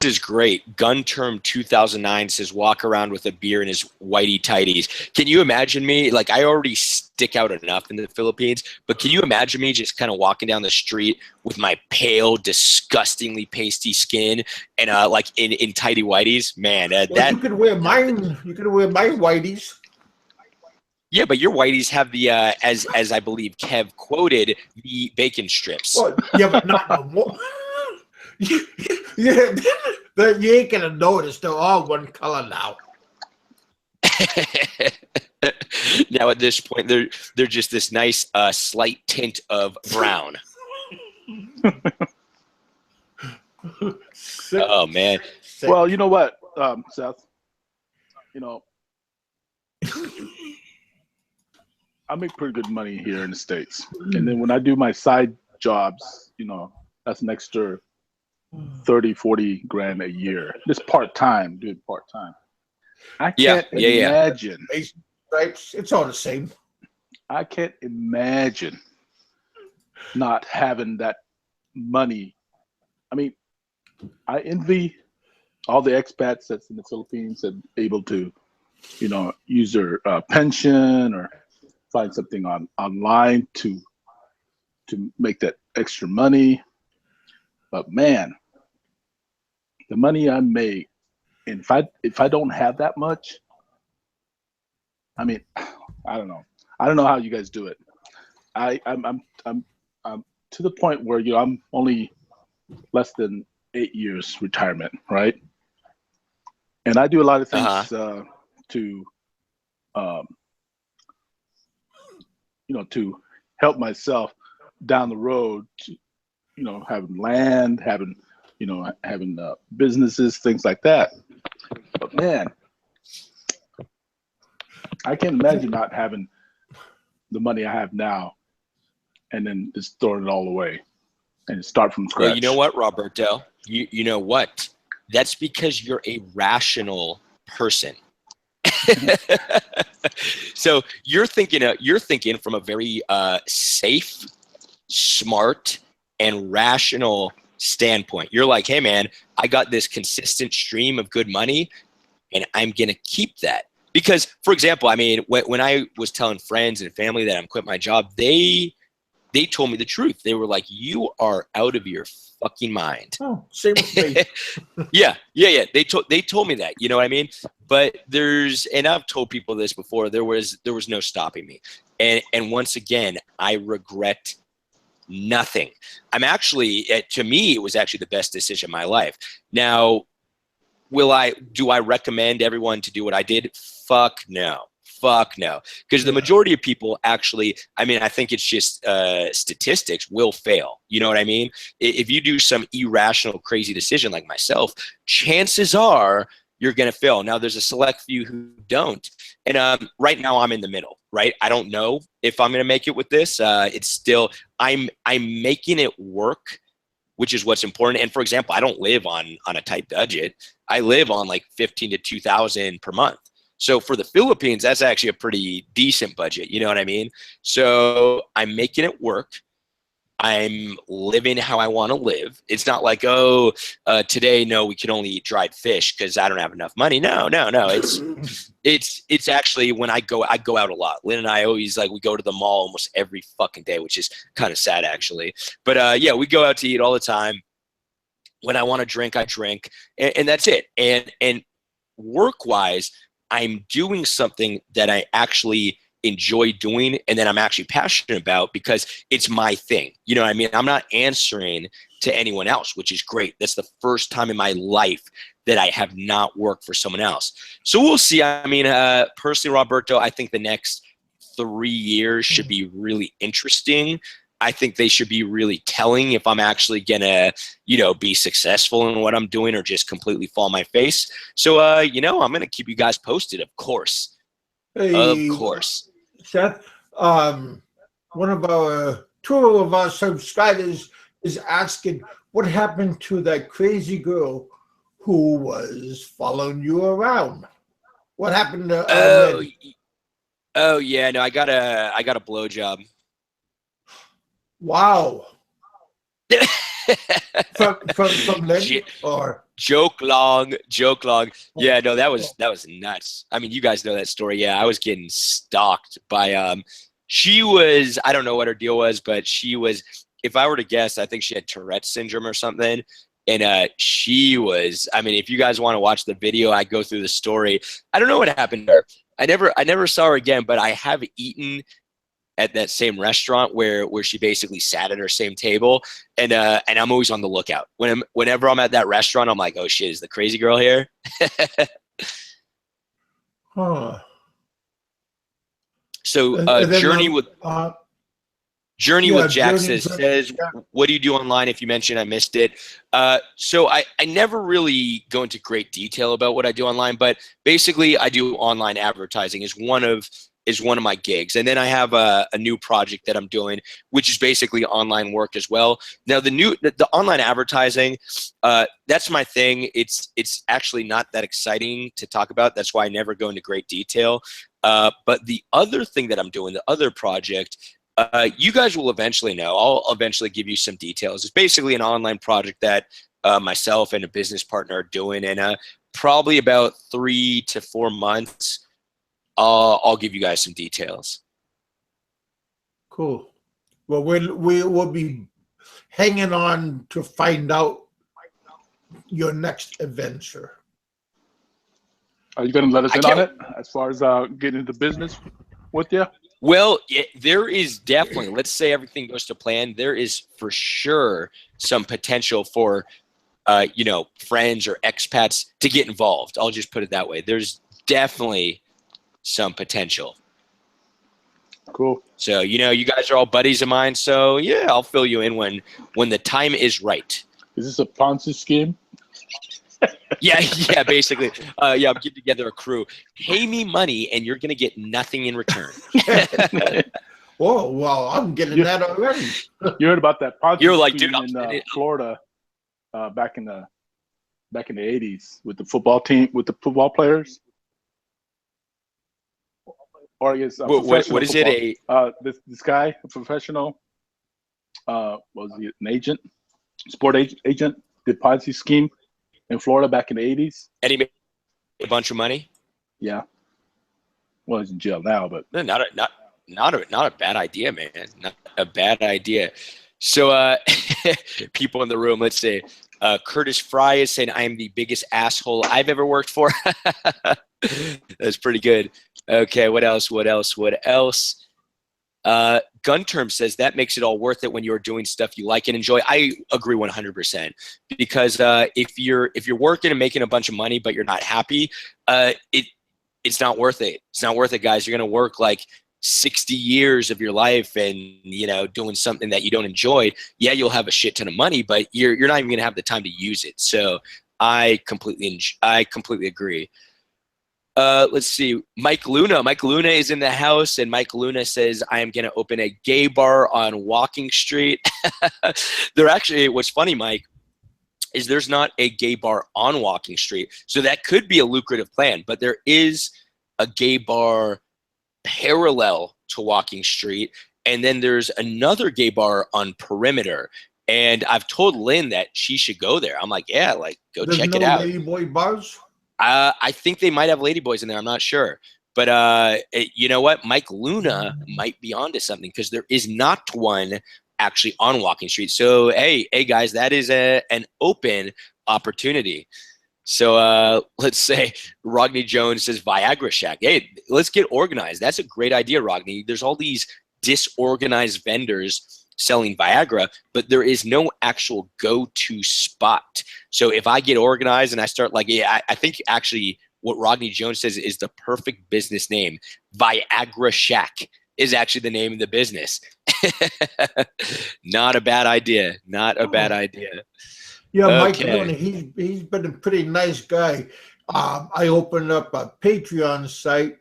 This is great. Gun Term 2009 says walk around with a beer in his whitey tighties. Can you imagine me? Like, I already stick out enough in the Philippines, but can you imagine me just kind of walking down the street with my pale, disgustingly pasty skin and like in tighty whiteys? Man, you could wear mine. You could wear my whiteys. Yeah, but your whiteys have the as I believe Kev quoted, the bacon strips. Well, yeah, but not no more. You ain't gonna notice they're all one color now. Now at this point, they're just this nice slight tint of brown. Oh man. Well, you know what, Seth? You know, I make pretty good money here in the States. And then when I do my side jobs, you know, that's an extra 30, 40 grand a year. Just part-time, doing part-time. I can't imagine. Stripes, it's all the same. I can't imagine not having that money. I mean, I envy all the expats that's in the Philippines and able to, you know, use their pension or find something online to make that extra money. But man, the money I make, and if I don't have that much, I mean, I don't know. I don't know how you guys do it. I'm to the point where, you know, I'm only less than 8 years retirement, right? And I do a lot of things to you know, to help myself down the road, to, you know, having land, having businesses, things like that. But man, I can't imagine not having the money I have now and then just throwing it all away and start from scratch. Well, you know what, Roberto? You know what? That's because you're a rational person. So you're thinking from a very safe, smart, and rational standpoint. You're like, hey man, I got this consistent stream of good money and I'm gonna keep that. Because, for example, I mean, when I was telling friends and family that I'm quitting my job, they told me the truth. They were like, you are out of your fucking mind. Oh, same with me. Yeah. They told me that, you know what I mean? But and I've told people this before, there was no stopping me. And once again, I regret nothing. I'm actually, to me, it was actually the best decision of my life. Now, do I recommend everyone to do what I did? Fuck no. Because the majority of people actually, I mean, I think it's just statistics, will fail. You know what I mean? If you do some irrational, crazy decision like myself, chances are you're going to fail. Now, there's a select few who don't. And right now I'm in the middle, right? I don't know if I'm going to make it with this. It's still, I'm making it work, which is what's important. And for example, I don't live on a tight budget. I live on like 15 to 2,000 per month. So for the Philippines, that's actually a pretty decent budget. You know what I mean? So I'm making it work. I'm living how I want to live. It's not like, today, no, we can only eat dried fish because I don't have enough money. No. It's actually when I go out a lot. Lynn and I always we go to the mall almost every fucking day, which is kind of sad actually. But yeah, we go out to eat all the time. When I want to drink, I drink, and that's it. And work-wise, I'm doing something that I actually enjoy doing and that I'm actually passionate about because it's my thing. You know what I mean? I'm not answering to anyone else, which is great. That's the first time in my life that I have not worked for someone else. So we'll see. I mean, personally, Roberto, I think the next 3 years should be really interesting. I think they should be really telling if I'm actually gonna, be successful in what I'm doing or just completely fall on my face. So, I'm gonna keep you guys posted, of course. Hey, of course. Seth, two of our subscribers is asking what happened to that crazy girl who was following you around. What happened to? Oh yeah, no, I got a blowjob. Wow. from Lynn or joke long. Yeah, no, that was nuts. I mean, you guys know that story. Yeah, I was getting stalked by she was, I don't know what her deal was, but she was, if I were to guess, I think she had Tourette's syndrome or something. And she was, I mean, if you guys want to watch the video, I go through the story. I don't know what happened to her. I never saw her again, but I have eaten at that same restaurant where she basically sat at her same table, and I'm always on the lookout. Whenever I'm at that restaurant, I'm like, oh shit, is the crazy girl here? Huh. So And then, Journey with Jack says, yeah. what do you do online? If you mentioned, I missed it. So I never really go into great detail about what I do online, but basically I do online advertising is one of my gigs. And then I have a new project that I'm doing, which is basically online work as well. Now the online advertising, that's my thing. It's actually not that exciting to talk about. That's why I never go into great detail. But the other thing that I'm doing, the other project, you guys will eventually know. I'll eventually give you some details. It's basically an online project that myself and a business partner are doing, and probably about 3 to 4 months, I'll give you guys some details. Cool. Well, we will be hanging on to find out your next adventure. Are you going to let us in on it as far as getting into business with you? Well, there is definitely, let's say everything goes to plan, there is for sure some potential for, friends or expats to get involved. I'll just put it that way. There's definitely some potential. Cool. So, you guys are all buddies of mine. So, yeah, I'll fill you in when the time is right. Is this a Ponzi scheme? Yeah, basically. I'm getting together a crew. Pay me money, and you're going to get nothing in return. Oh, well, I'm getting that already. You heard about that Ponzi You're like, scheme dude, in Florida back in the 80s with the football team, with the football players? Or I guess what is it? This guy, a professional, was he an agent, sport agent, did Ponzi scheme in Florida back in the 80s. And he made a bunch of money? Yeah. Well, he's in jail now, but No, not a bad idea, man. Not a bad idea. So people in the room, let's say Curtis Fry is saying, I am the biggest asshole I've ever worked for. That's pretty good. Okay, what else? Gun Term says that makes it all worth it when you're doing stuff you like and enjoy. I agree 100%, because if you're working and making a bunch of money but you're not happy, it's not worth it. It's not worth it, guys. You're gonna work like 60 years of your life and doing something that you don't enjoy. Yeah, you'll have a shit ton of money, but you're not even gonna have the time to use it. So I completely agree. Let's see. Mike Luna is in the house, and Mike Luna says, I am going to open a gay bar on Walking Street. What's funny, Mike, is there's not a gay bar on Walking Street. So that could be a lucrative plan, but there is a gay bar parallel to Walking Street. And then there's another gay bar on Perimeter. And I've told Lynn that she should go there. I'm like, yeah, go check it out. There's no Ladyboy bars? I think they might have ladyboys in there. I'm not sure. But you know what? Mike Luna might be onto something, because there is not one actually on Walking Street. So, hey guys, that is an open opportunity. So let's say Rodney Jones says Viagra Shack. Hey, let's get organized. That's a great idea, Rodney. There's all these disorganized vendors selling Viagra, but there is no actual go-to spot. So if I get organized and I start I think actually what Rodney Jones says is the perfect business name. Viagra Shack is actually the name of the business. Not a bad idea. Not a bad idea. Yeah, Okay. Mike, he's been a pretty nice guy. I opened up a Patreon site,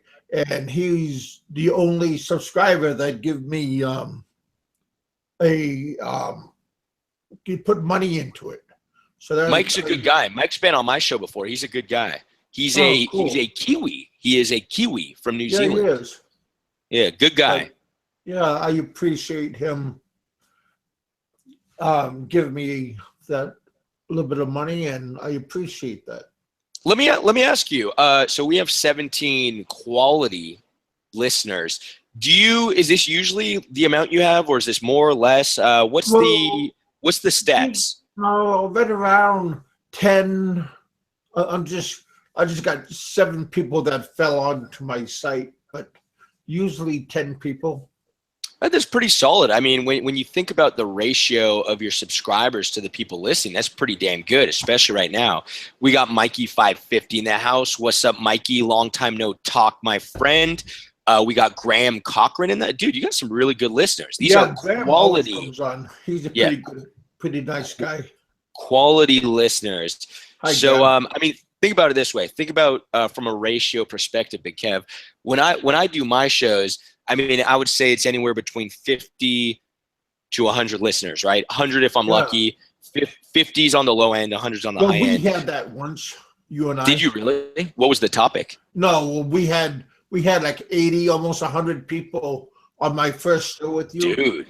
and he's the only subscriber that give me you put money into it. So Mike's a good guy. Mike's been on my show before. He's a good guy. He's a Kiwi. He is a Kiwi from New Zealand. Yeah, he is. Yeah, good guy. Yeah, I appreciate him giving me that little bit of money, and I appreciate that. Let me ask you. So we have 17 quality listeners. Is this usually the amount you have, or is this more or less? What's the stats? No, I've been around 10. I just got 7 people that fell onto my site, but usually 10 people. That's pretty solid. I mean, when you think about the ratio of your subscribers to the people listening, that's pretty damn good, especially right now. We got Mikey 550 in the house. What's up, Mikey? Long time no talk, my friend. We got Graham Cochran in that. Dude, you got some really good listeners. These are Graham quality. Comes on. He's a pretty nice guy. Quality listeners. Hi, so, Graham. I mean, think about it this way. Think about from a ratio perspective, Big Kev. When I do my shows, I mean, I would say it's anywhere between 50 to 100 listeners, right? 100 if I'm lucky. 50's on the low end, 100's on the high end. We had that once, you and I. Did you really? What was the topic? No, we had like 80, almost 100 people on my first show with you.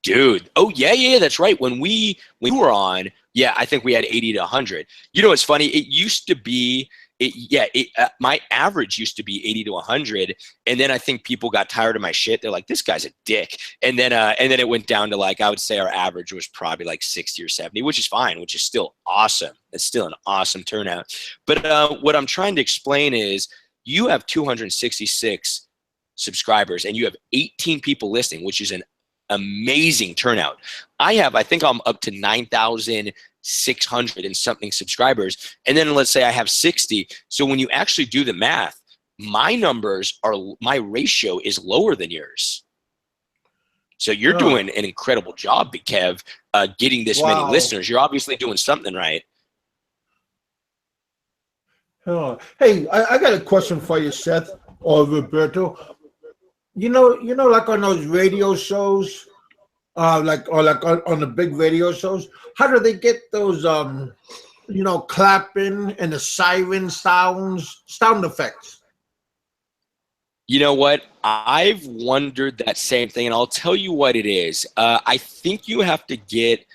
Dude. Oh, yeah, that's right. When we were on, yeah, I think we had 80 to 100. You know, it's funny. It used to be, my average used to be 80 to 100. And then I think people got tired of my shit. They're like, this guy's a dick. And then it went down to like, I would say our average was probably like 60 or 70, which is fine, which is still awesome. It's still an awesome turnout. But what I'm trying to explain is you have 266 subscribers and you have 18 people listening, which is an amazing turnout. I think I'm up to 9,600 and something subscribers. And then let's say I have 60. So when you actually do the math, my ratio is lower than yours. So you're doing an incredible job, Big Kev, getting this many listeners. You're obviously doing something right. Hey, I got a question for you, Seth or Roberto. You know, like on those radio shows, like on the big radio shows, how do they get those, clapping and the siren sound effects? You know what? I've wondered that same thing, and I'll tell you what it is. I think you have to get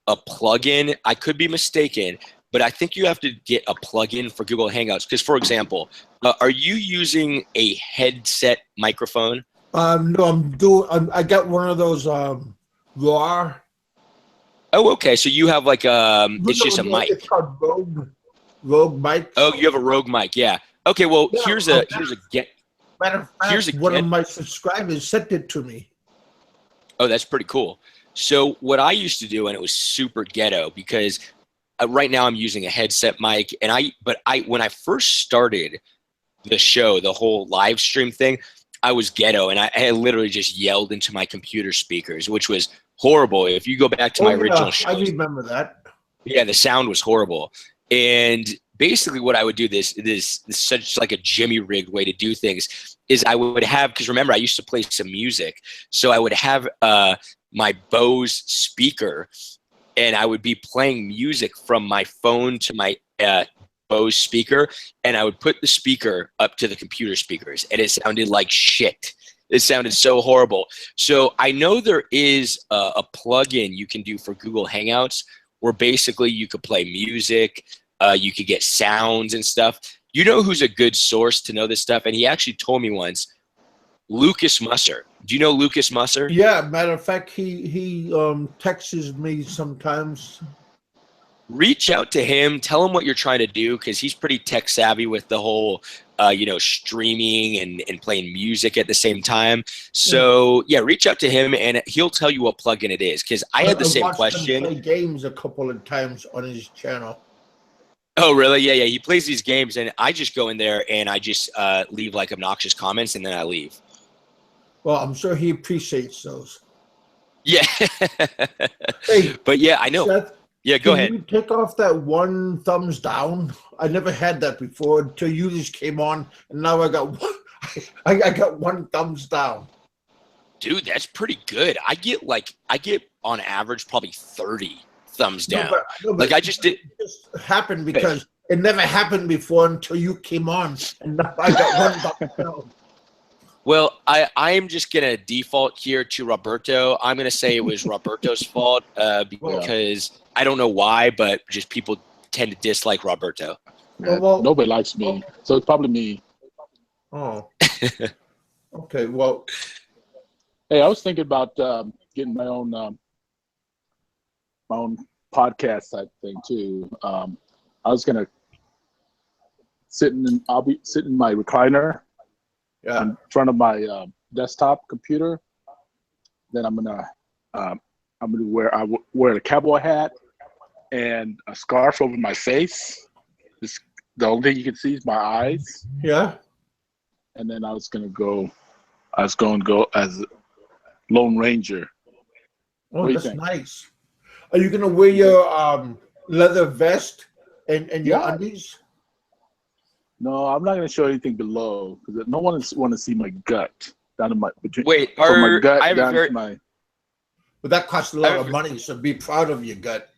a plugin. I could be mistaken, but I think you have to get a plugin for Google Hangouts. Because, for example, are you using a headset microphone? No, I got one of those raw. Oh, okay. So you have like it's just a mic. It's called Rogue mic. Oh, you have a Rogue mic, yeah. Okay, well, here's a matter of fact, one of my subscribers sent it to me. Oh, that's pretty cool. So what I used to do, and it was super ghetto because right now I'm using a headset mic, and when I first started the show, the whole live stream thing, I was ghetto, and I literally just yelled into my computer speakers, which was horrible. If you go back to my original show, I remember that. Yeah, the sound was horrible. And basically what I would do, this such like a Jimmy rigged way to do things, is I would have, because remember I used to play some music, so I would have my Bose speaker, and I would be playing music from my phone to my Bose speaker, and I would put the speaker up to the computer speakers, and it sounded like shit. It sounded so horrible. So I know there is a plugin you can do for Google Hangouts where basically you could play music, you could get sounds and stuff. You know who's a good source to know this stuff? And he actually told me once, Lucas Musser. Do you know Lucas Musser? Yeah, matter of fact, he texts me sometimes. Reach out to him, tell him what you're trying to do, because he's pretty tech savvy with the whole streaming and playing music at the same time. So yeah, reach out to him and he'll tell you what plugin it is, because I had the same question. Him play games a couple of times on his channel. Oh really? Yeah, he plays these games, and I just go in there and I just leave like obnoxious comments, and then I leave. Well, I'm sure he appreciates those. Yeah. Hey, but yeah, I know. Seth, yeah, go ahead. Can you take off that one thumbs down? I never had that before until you just came on, and now I got one. I got one thumbs down. Dude, that's pretty good. I get on average probably 30 thumbs down. Like I just did. It just happened because it never happened before until you came on, and now I got one thumbs down. Well, I'm just gonna default here to Roberto. I'm gonna say it was Roberto's fault because I don't know why, but just people tend to dislike Roberto. Well, nobody likes me, so it's probably me. Oh. Okay. Well. Hey, I was thinking about getting my own podcast type thing too. I was gonna I'll be sitting in my recliner. Yeah. In front of my desktop computer. Then I'm gonna wear a cowboy hat and a scarf over my face. The only thing you can see is my eyes. Yeah. and then I was going to go as Lone Ranger. Oh, that's nice. Are you gonna wear your leather vest and your undies? No, I'm not going to show anything below because no one want to see my gut down to my between. Wait, from my gut I have down a very, to my. But that costs a lot of money, so be proud of your gut.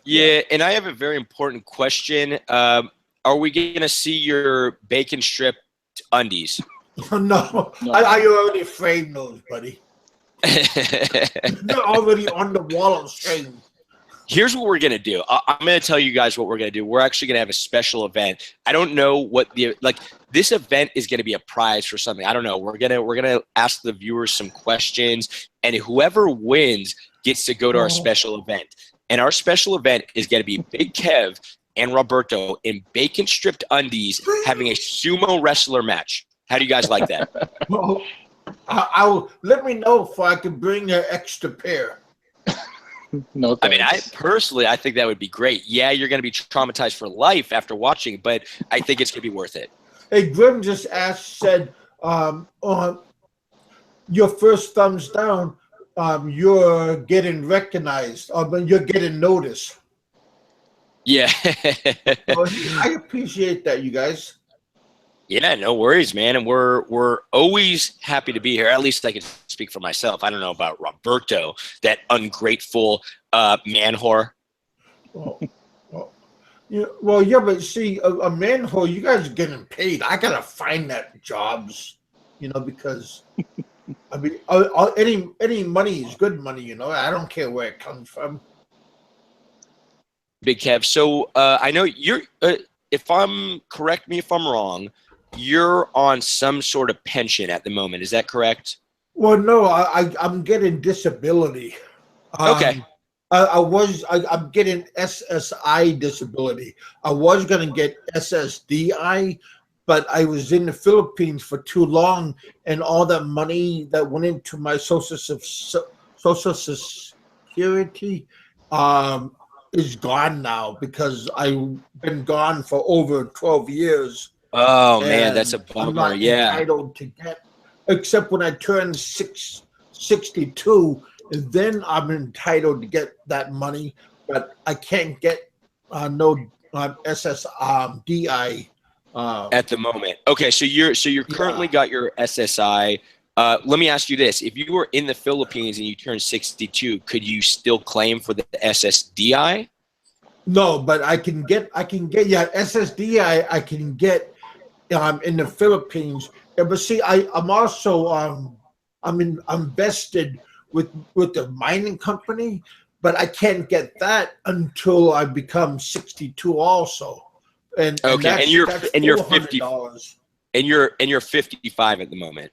yeah, and I have a very important question. Are we gonna see your bacon strip undies? No. I already framed those, buddy. They're already on the wall of shame. Here's what we're gonna do. I'm gonna tell you guys what we're gonna do. We're actually gonna have a special event. I don't know what this event is gonna be a prize for something. I don't know. We're gonna ask the viewers some questions, and whoever wins gets to go to our special event. And our special event is gonna be Big Kev and Roberto in bacon stripped undies having a sumo wrestler match. How do you guys like that? Well, I'll let me know if I can bring an extra pair. No, I mean, thanks. I think that would be great. Yeah, you're going to be traumatized for life after watching, but I think it's going to be worth it. Hey, Grim just said, your first thumbs down, you're getting recognized, you're getting noticed. Yeah. Well, I appreciate that, you guys. Yeah, no worries, man. And we're always happy to be here. At least I can speak for myself. I don't know about Roberto, that ungrateful man whore. Yeah, but see, a man whore, you guys are getting paid. I gotta find that jobs, because I mean, any money is good money. I don't care where it comes from. Big Kev. So I know you're. Correct me if I'm wrong. You're on some sort of pension at the moment. Is that correct? Well, no, I'm getting disability. Okay. I'm getting SSI disability. I was gonna get SSDI, but I was in the Philippines for too long, and all that money that went into my Social Security is gone now because I've been gone for over 12 years. Oh man, that's a bummer. I'm not Yeah. entitled to get, except when I turn 62, and then I'm entitled to get that money. But I can't get no SSDI At the moment. Okay, so you're currently got your SSI. Let me ask you this: if you were in the Philippines and you turned 62, could you still claim for the SSDI? No, but I can get SSDI. I can get in the Philippines. Yeah, but see, I'm also I'm vested with the mining company, but I can't get that until I become 62 also. And Okay, that's and you're 50 $400. and you're 55 at the moment.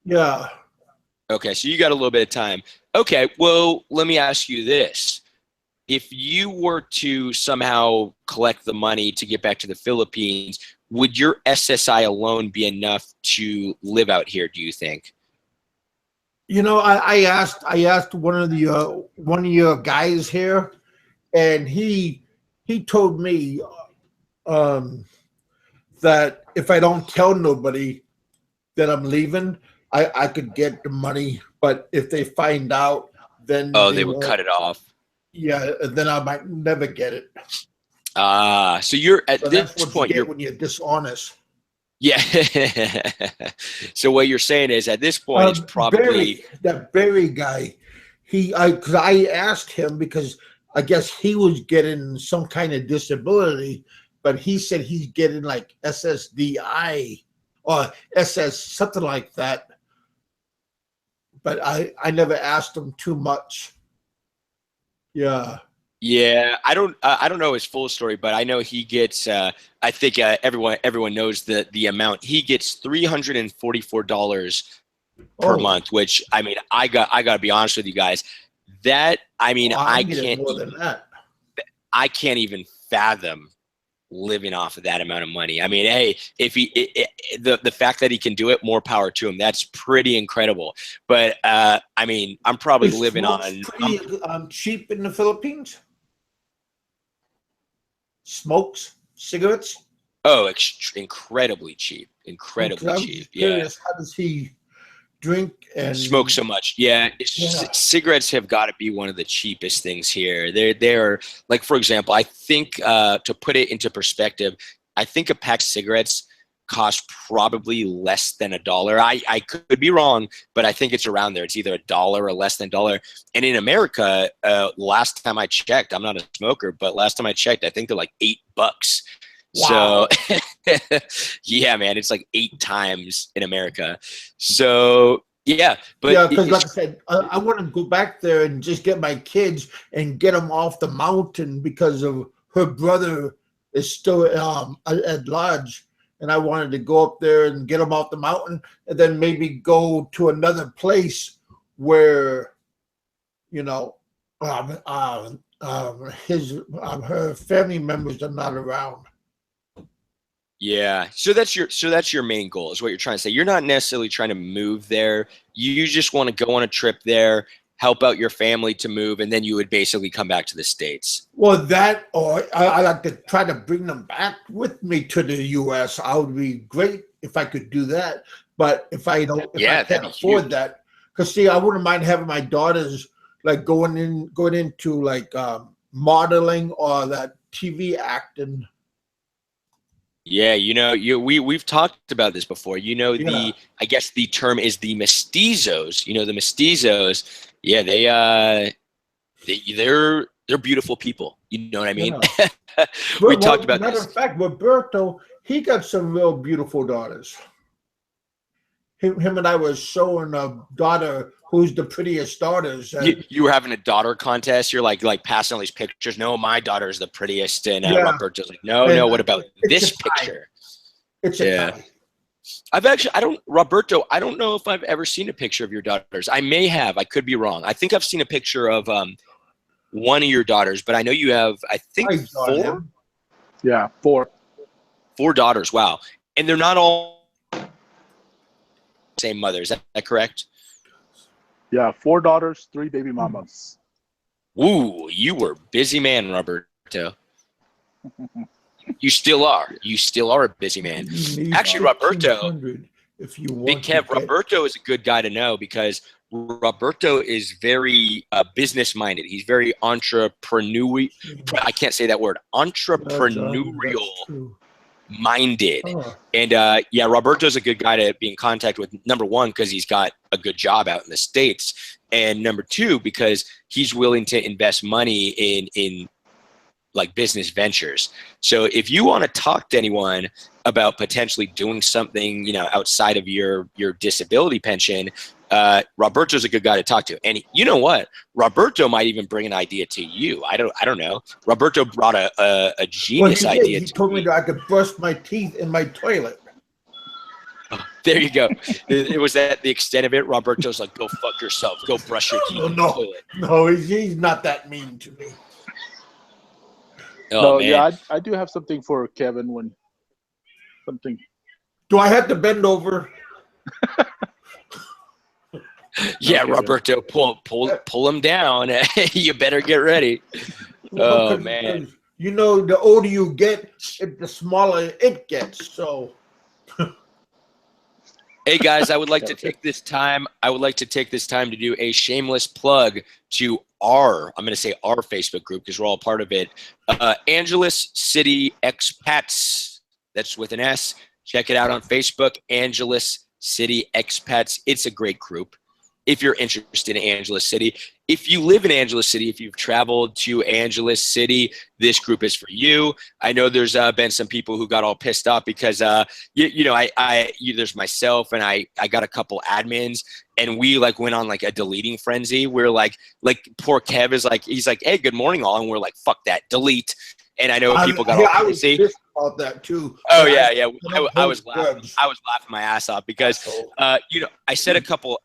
Yeah. Okay, so you got a little bit of time. Okay, well, let me ask you this. If you were to somehow collect the money to get back to the Philippines, would your SSI alone be enough to live out here, do you think? I asked one of your guys here, and he told me that if I don't tell nobody that I'm leaving, I could get the money. But if they find out, then they would cut it off. Yeah, then I might never get it. So you're at this that's what point. You get when you're dishonest. Yeah. So what you're saying is, at this point, it's probably that Barry guy. Because I asked him because I guess he was getting some kind of disability, but he said he's getting like SSDI or SS something like that. But I never asked him too much. Yeah. Yeah, I don't know his full story, but I know he gets. I think everyone knows the amount he gets. $344 per month, which I mean, I got to be honest with you guys. That I mean, I can't more than that. I can't even fathom living off of that amount of money. I mean, hey, if the fact that he can do it, more power to him. That's pretty incredible. But I mean, I'm probably living on pretty cheap in the Philippines. Smokes, cigarettes. Oh, incredibly cheap. Incredibly I'm cheap. just Yeah. curious, how does he drink and Smoke so much. Yeah. Cigarettes have got to be one of the cheapest things here. They're like, for example, I think to put it into perspective, I think a pack of cigarettes cost probably less than $1. I could be wrong, but I think it's around there. It's either $1 or less than $1. And in America, last time I checked, I'm not a smoker, but last time I checked, I think they're like $8. Wow. So yeah, man, it's like 8 times in America. So yeah, but yeah, because like I said, I want to go back there and just get my kids and get them off the mountain because of her brother is still at large, and I wanted to go up there and get them off the mountain, and then maybe go to another place where, you know, her family members are not around. yeah, so that's your main goal, is what you're trying to say. You're not necessarily trying to move there. You just want to go on a trip there, help out your family to move, and then you would basically come back to the States. Well, that, or I like to try to bring them back with me to the U.S. I would be great if I could do that. But if I don't, if I can't afford that, because see, I wouldn't mind having my daughters like going into like modeling or that TV acting. Yeah, we've talked about this before. I guess the term is the mestizos. The mestizos. Yeah, they're beautiful people. You know what I mean? Yeah. We talked about matter this. of fact, Roberto, he got some real beautiful daughters. Him and I was showing a daughter who's the prettiest daughters. You were having a daughter contest. You're like passing all these pictures. No, my daughter is the prettiest, and Roberto's like, no. What about this picture? It's a tie. Roberto, I don't know if I've ever seen a picture of your daughters. I may have. I could be wrong. I think I've seen a picture of one of your daughters, but I know you have, I think, 4. Yeah, 4. 4 daughters. Wow, and they're not all same mother. Is that correct? Yeah, 4 daughters, 3 baby mamas. Ooh, you were a busy man, Roberto. You still are. You still are a busy man. Actually, Roberto, Big Kev, Roberto is a good guy to know because Roberto is very business-minded. He's very entrepreneurial. I can't say that word. Entrepreneurial minded. And Roberto's a good guy to be in contact with, number one, because he's got a good job out in the States, and number 2, because he's willing to invest money in like business ventures. So if you want to talk to anyone about potentially doing something, outside of your disability pension, Roberto's a good guy to talk to. And you know what? Roberto might even bring an idea to you. I don't know. Roberto brought a genius idea. He told me that I could brush my teeth in my toilet. Oh, there you go. Was that the extent of it? Roberto's like, go fuck yourself. Go brush your teeth in the toilet. No, he's not that mean to me. Oh, man. Yeah, I do have something for Kevin when something. Do I have to bend over? Yeah, okay, Roberto, pull him down. You better get ready. Oh, man. The older you get, the smaller it gets. So. Hey guys, I would like to take this time to do a shameless plug to I'm going to say our Facebook group because we're all part of it. Angeles City Expats. That's with an S. Check it out on Facebook. Angeles City Expats. It's a great group. If you're interested in Angeles City, if you live in Angeles City, if you've traveled to Angeles City, this group is for you. I know there's been some people who got all pissed off because, there's myself and I got a couple admins and we went on a deleting frenzy. We're like poor Kev is he's like, hey, good morning all. And we're like, fuck that, delete. And I know people got all pissy. I was pissed about that too. Oh yeah. I was laughing my ass off because I said a couple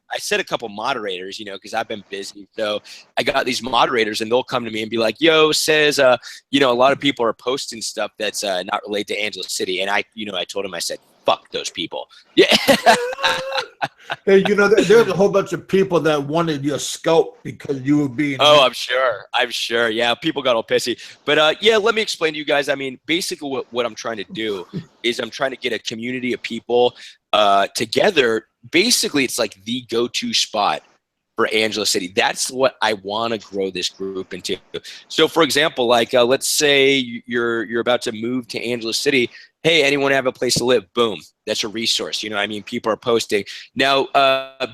moderators, because I've been busy. So I got these moderators and they'll come to me and be like, yo, says a lot of people are posting stuff that's not related to Angeles City. And I told him, I said, fuck those people. Yeah. Hey, you know, there's a whole bunch of people that wanted your scalp because you were being. Oh, I'm sure. Yeah, people got all pissy. But yeah, let me explain to you guys. I mean, basically what I'm trying to do is I'm trying to get a community of people together. Basically, it's like the go-to spot for Angeles City. That's what I want to grow this group into. So, for example, like let's say you're about to move to Angeles City. Hey, anyone have a place to live? Boom. That's a resource. You know what I mean? People are posting. Now,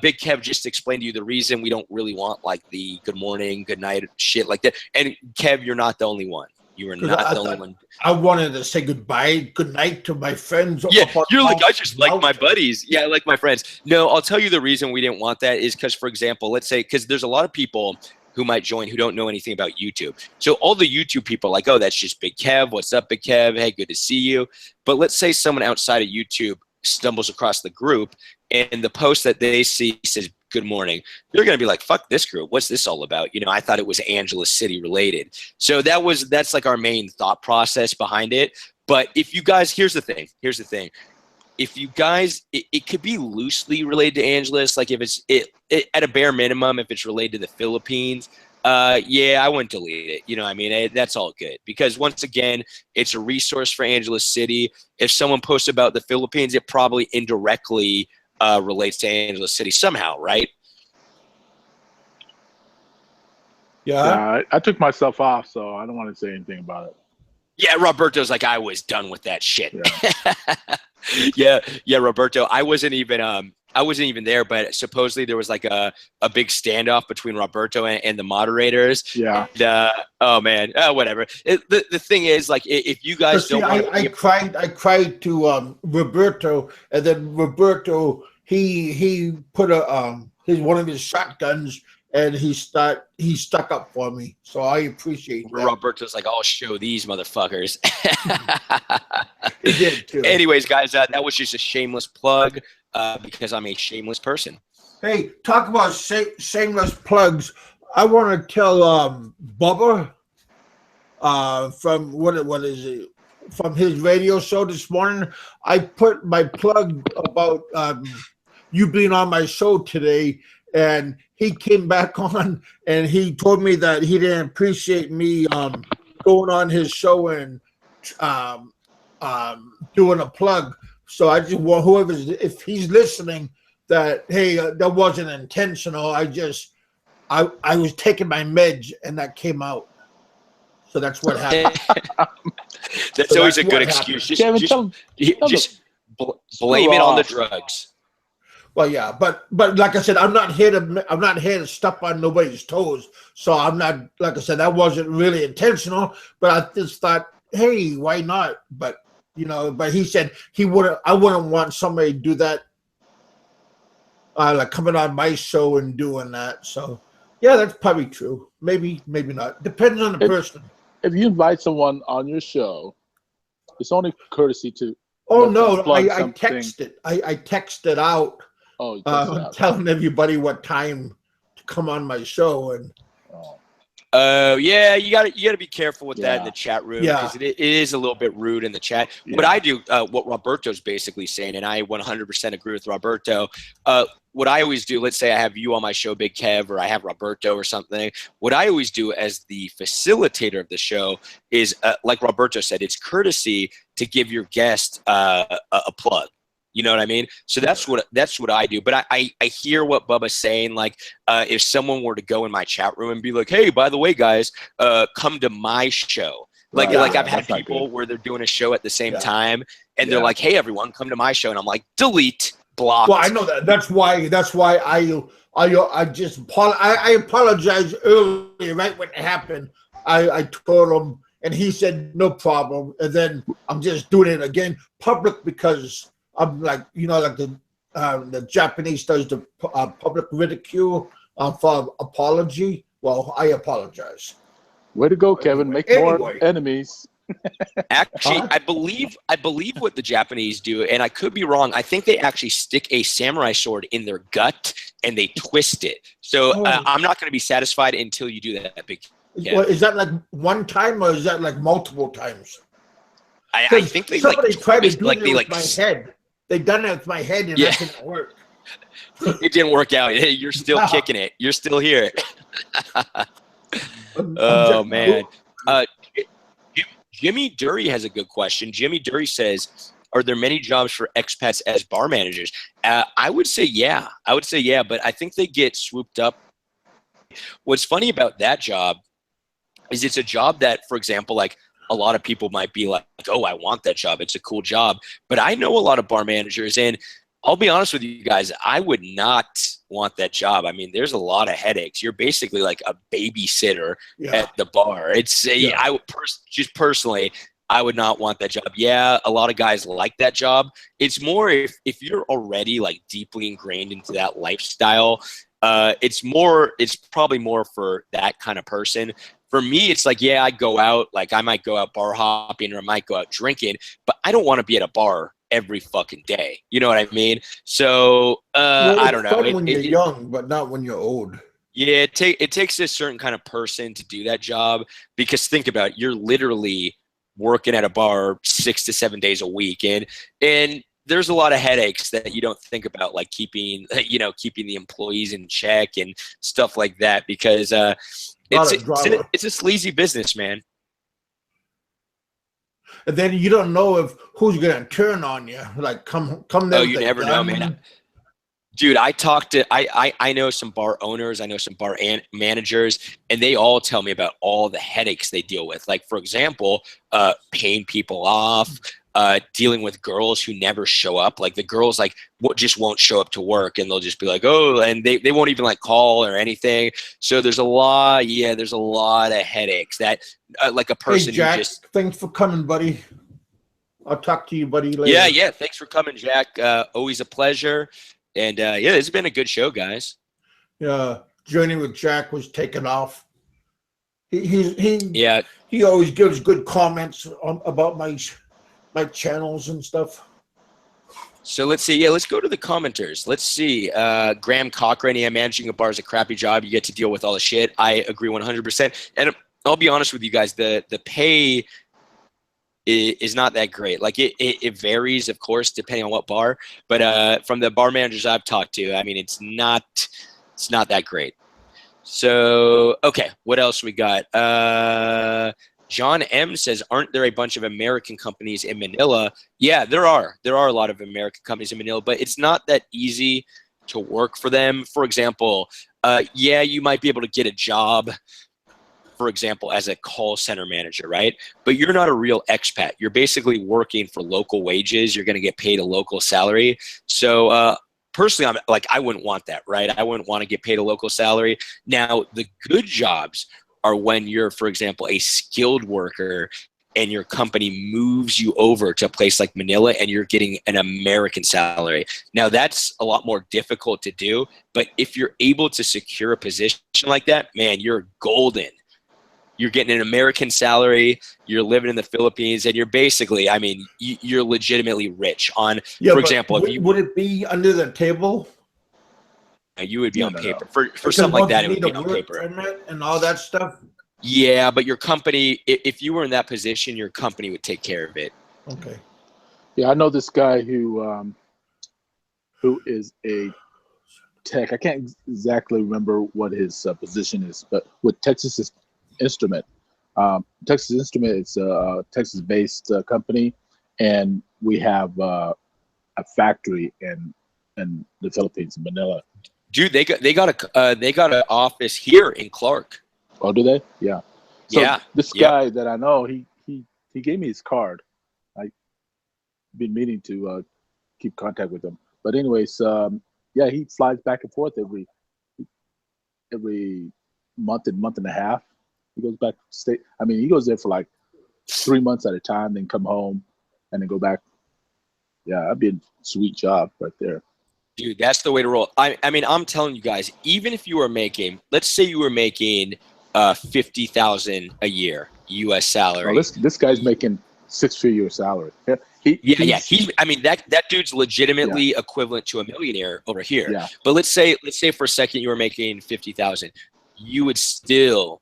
Big Kev just explained to you the reason we don't really want like the good morning, good night shit like that. And Kev, you're not the only one. You are not the only one. I wanted to say goodbye, good night to my friends. Yeah, you're like, I just like my buddies. Yeah, I like my friends. No, I'll tell you the reason we didn't want that is because, for example, let's say, because there's a lot of people who might join who don't know anything about YouTube. So all the YouTube people are like, oh, that's just Big Kev. What's up, Big Kev? Hey, good to see you. But let's say someone outside of YouTube stumbles across the group and the post that they see says good morning. They're going to be like, fuck this group. What's this all about? You know, I thought it was Angeles City related. So that's like our main thought process behind it. But if you guys, here's the thing. If you guys, it could be loosely related to Angeles. Like if it's at a bare minimum, if it's related to the Philippines, yeah, I wouldn't delete it. You know what I mean? That's all good. Because once again, it's a resource for Angeles City. If someone posts about the Philippines, it probably indirectly relates to Angeles City somehow, right? Yeah, I took myself off, so I don't want to say anything about it. Yeah, Roberto's like, I was done with that shit. Yeah, Roberto. I wasn't even there, but supposedly there was like a big standoff between Roberto and the moderators. Yeah. And, oh man, whatever. The thing is, like, if you guys don't, I cried to Roberto, and then Roberto he put one of his shotguns. And he stuck up for me, so I appreciate that. Roberto's like, I'll show these motherfuckers. He did too. Anyways, guys, that was just a shameless plug because I'm a shameless person. Hey, talk about shameless plugs. I want to tell Bubba from what is it? From his radio show this morning. I put my plug about you being on my show today. And he came back on and he told me that he didn't appreciate me going on his show and doing a plug. So I just want if he's listening, that hey, that wasn't intentional. I was taking my meds and that came out. So that's what happened. That's always a good excuse. Just blame it on the drugs. Well, yeah, but like I said, I'm not here to step on nobody's toes. So I'm not, like I said, that wasn't really intentional. But I just thought, hey, why not? But but he said I wouldn't want somebody to do that, like coming on my show and doing that. So yeah, that's probably true. Maybe not. Depends on the person. If you invite someone on your show, it's only courtesy to. Oh no, I texted. I texted out. Oh, telling everybody what time to come on my show and. Yeah, you gotta be careful with that in the chat room because it is a little bit rude in the chat. Yeah. But I do what Roberto's basically saying, and I 100% agree with Roberto. What I always do, let's say I have you on my show, Big Kev, or I have Roberto or something. What I always do as the facilitator of the show is, like Roberto said, it's courtesy to give your guest a plug. You know what I mean? So that's what I do. But I hear what Bubba's saying. Like, if someone were to go in my chat room and be like, "Hey, by the way, guys, come to my show." Like I've had people where they're doing a show at the same time, and they're like, "Hey, everyone, come to my show," and I'm like, "Delete, block." Well, I know that. That's why I apologized earlier, right when it happened. I told him, and he said no problem. And then I'm just doing it again, public, because. I'm like, like the Japanese does the public ridicule for apology. Well, I apologize. Way to go, Kevin. Make more enemies. Actually, I believe what the Japanese do, and I could be wrong. I think they actually stick a samurai sword in their gut and they twist it. So I'm not going to be satisfied until you do that. Big. Well, is that like one time or is that like multiple times? I think they tried to do it with my head. They done it with my head and that didn't work. It didn't work out. Hey, you're still kicking it. You're still here. Oh man. Jimmy Dury has a good question. Jimmy Dury says, "Are there many jobs for expats as bar managers?" I would say yeah. But I think they get swooped up. What's funny about that job is it's a job that, for example, like a lot of people might be like, "Oh, I want that job. It's a cool job." But I know a lot of bar managers, and I'll be honest with you guys, I would not want that job. I mean, there's a lot of headaches. You're basically like a babysitter at the bar. It's I would just personally, I would not want that job. Yeah, a lot of guys like that job. It's more if you're already like deeply ingrained into that lifestyle. It's probably more for that kind of person. For me, it's like, yeah, I go out, like I might go out bar hopping or I might go out drinking, but I don't want to be at a bar every fucking day. You know what I mean? So I don't know. When you're young, but not when you're old. Yeah, it takes a certain kind of person to do that job, because think about it, you're literally working at a bar 6 to 7 days a week, and there's a lot of headaches that you don't think about, like keeping the employees in check and stuff like that, because it's a sleazy business, man. And then you don't know who's gonna turn on you. Like come there. Oh, you never know, man. Dude, I know some bar owners, I know some bar managers, and they all tell me about all the headaches they deal with. Like, for example, paying people off, dealing with girls who never show up. Like the girls just won't show up to work, and they'll just be like, oh, and they won't even like call or anything. So there's a lot of headaches that like a person. Hey, Jack, who just thanks for coming, buddy. I'll talk to you, buddy, later. Yeah, thanks for coming, Jack. Always a pleasure. And it's been a good show, guys. Yeah, Journey with Jack was taken off. He always gives good comments about my channels and stuff. So let's see. Yeah, let's go to the commenters. Let's see. Graham Cochran, managing a bar is a crappy job. You get to deal with all the shit. I agree 100%. And I'll be honest with you guys, the pay is not that great. Like it varies, of course, depending on what bar. But from the bar managers I've talked to, I mean, it's not that great. So okay, what else we got? John M says, aren't there a bunch of American companies in Manila? Yeah, there are. There are a lot of American companies in Manila, but it's not that easy to work for them. For example, you might be able to get a job, for example, as a call center manager, right? But you're not a real expat. You're basically working for local wages. You're going to get paid a local salary. So personally, I wouldn't want that, right? I wouldn't want to get paid a local salary. Now, the good jobs are when you're, for example, a skilled worker and your company moves you over to a place like Manila and you're getting an American salary. Now, that's a lot more difficult to do. But if you're able to secure a position like that, man, you're golden. You're getting an American salary, you're living in the Philippines, and you're basically, I mean, you're legitimately rich. For example, would it be under the table? You would be on paper. For something like that, it would be on paper. And all that stuff? Yeah, but your company, if you were in that position, your company would take care of it. Okay. Yeah, I know this guy who is a tech. I can't exactly remember what his position is, but with Texas Instrument. Texas Instrument is a Texas-based company, and we have a factory in the Philippines, in Manila. Dude, they got an office here in Clark. Oh, do they? Yeah. So yeah. This guy that I know, he gave me his card. I've been meaning to keep contact with him. But anyways, he flies back and forth every month and a half. He goes back to state. I mean, he goes there for like 3 months at a time, then come home, and then go back. Yeah, that'd be a sweet job right there. Dude, that's the way to roll. I mean, I'm telling you guys, even if you were making, let's say you were making $50,000 a year U.S. salary. Oh, this guy's making 6-figure salary. Yeah. That dude's legitimately equivalent to a millionaire over here. Yeah. But let's say for a second you were making $50,000, you would still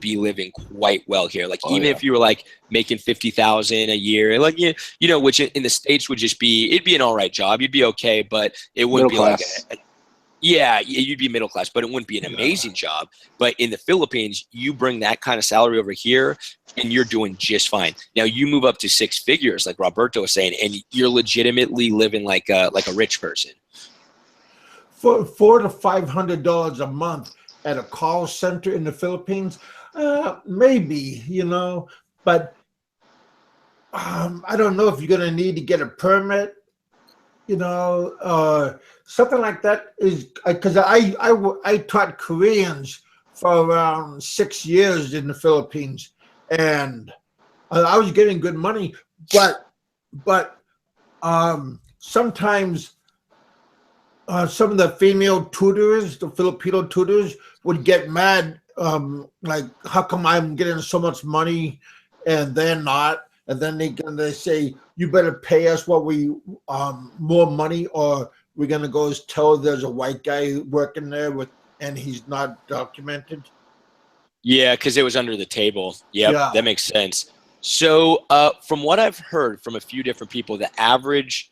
be living quite well here. Like even if you were like making 50,000 a year, like you know, which in the States would just be, it'd be an all right job. You'd be okay, but it wouldn't be like yeah, you'd be middle class, but it wouldn't be an amazing job. But in the Philippines, you bring that kind of salary over here and you're doing just fine. Now you move up to 6 figures, like Roberto was saying, and you're legitimately living like a rich person. For $400 to $500 a month at a call center in the Philippines, maybe, you know, but I don't know if you're going to need to get a permit, you know, something like that is because I taught Koreans for around 6 years in the Philippines, and I was getting good money, but sometimes some of the female tutors, the Filipino tutors, would get mad, like, how come I'm getting so much money and they're not? And then they say, you better pay us what we more money, or we're gonna go tell there's a white guy working there and he's not documented. Yeah, because it was under the table. Yep, Yeah, that makes sense. So from what I've heard from a few different people, the average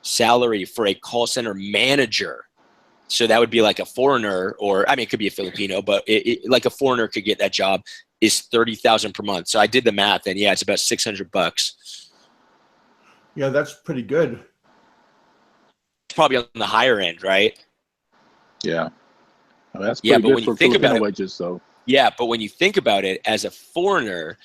salary for a call center manager, so that would be like a foreigner, or I mean it could be a Filipino, but like a foreigner could get that job, is 30,000 per month. So I did the math, and yeah, it's about $600. yeah, that's pretty good. Probably on the higher end, right? Yeah, I mean, that's pretty good for Filipino wages. So yeah, but when you think about it, as a foreigner,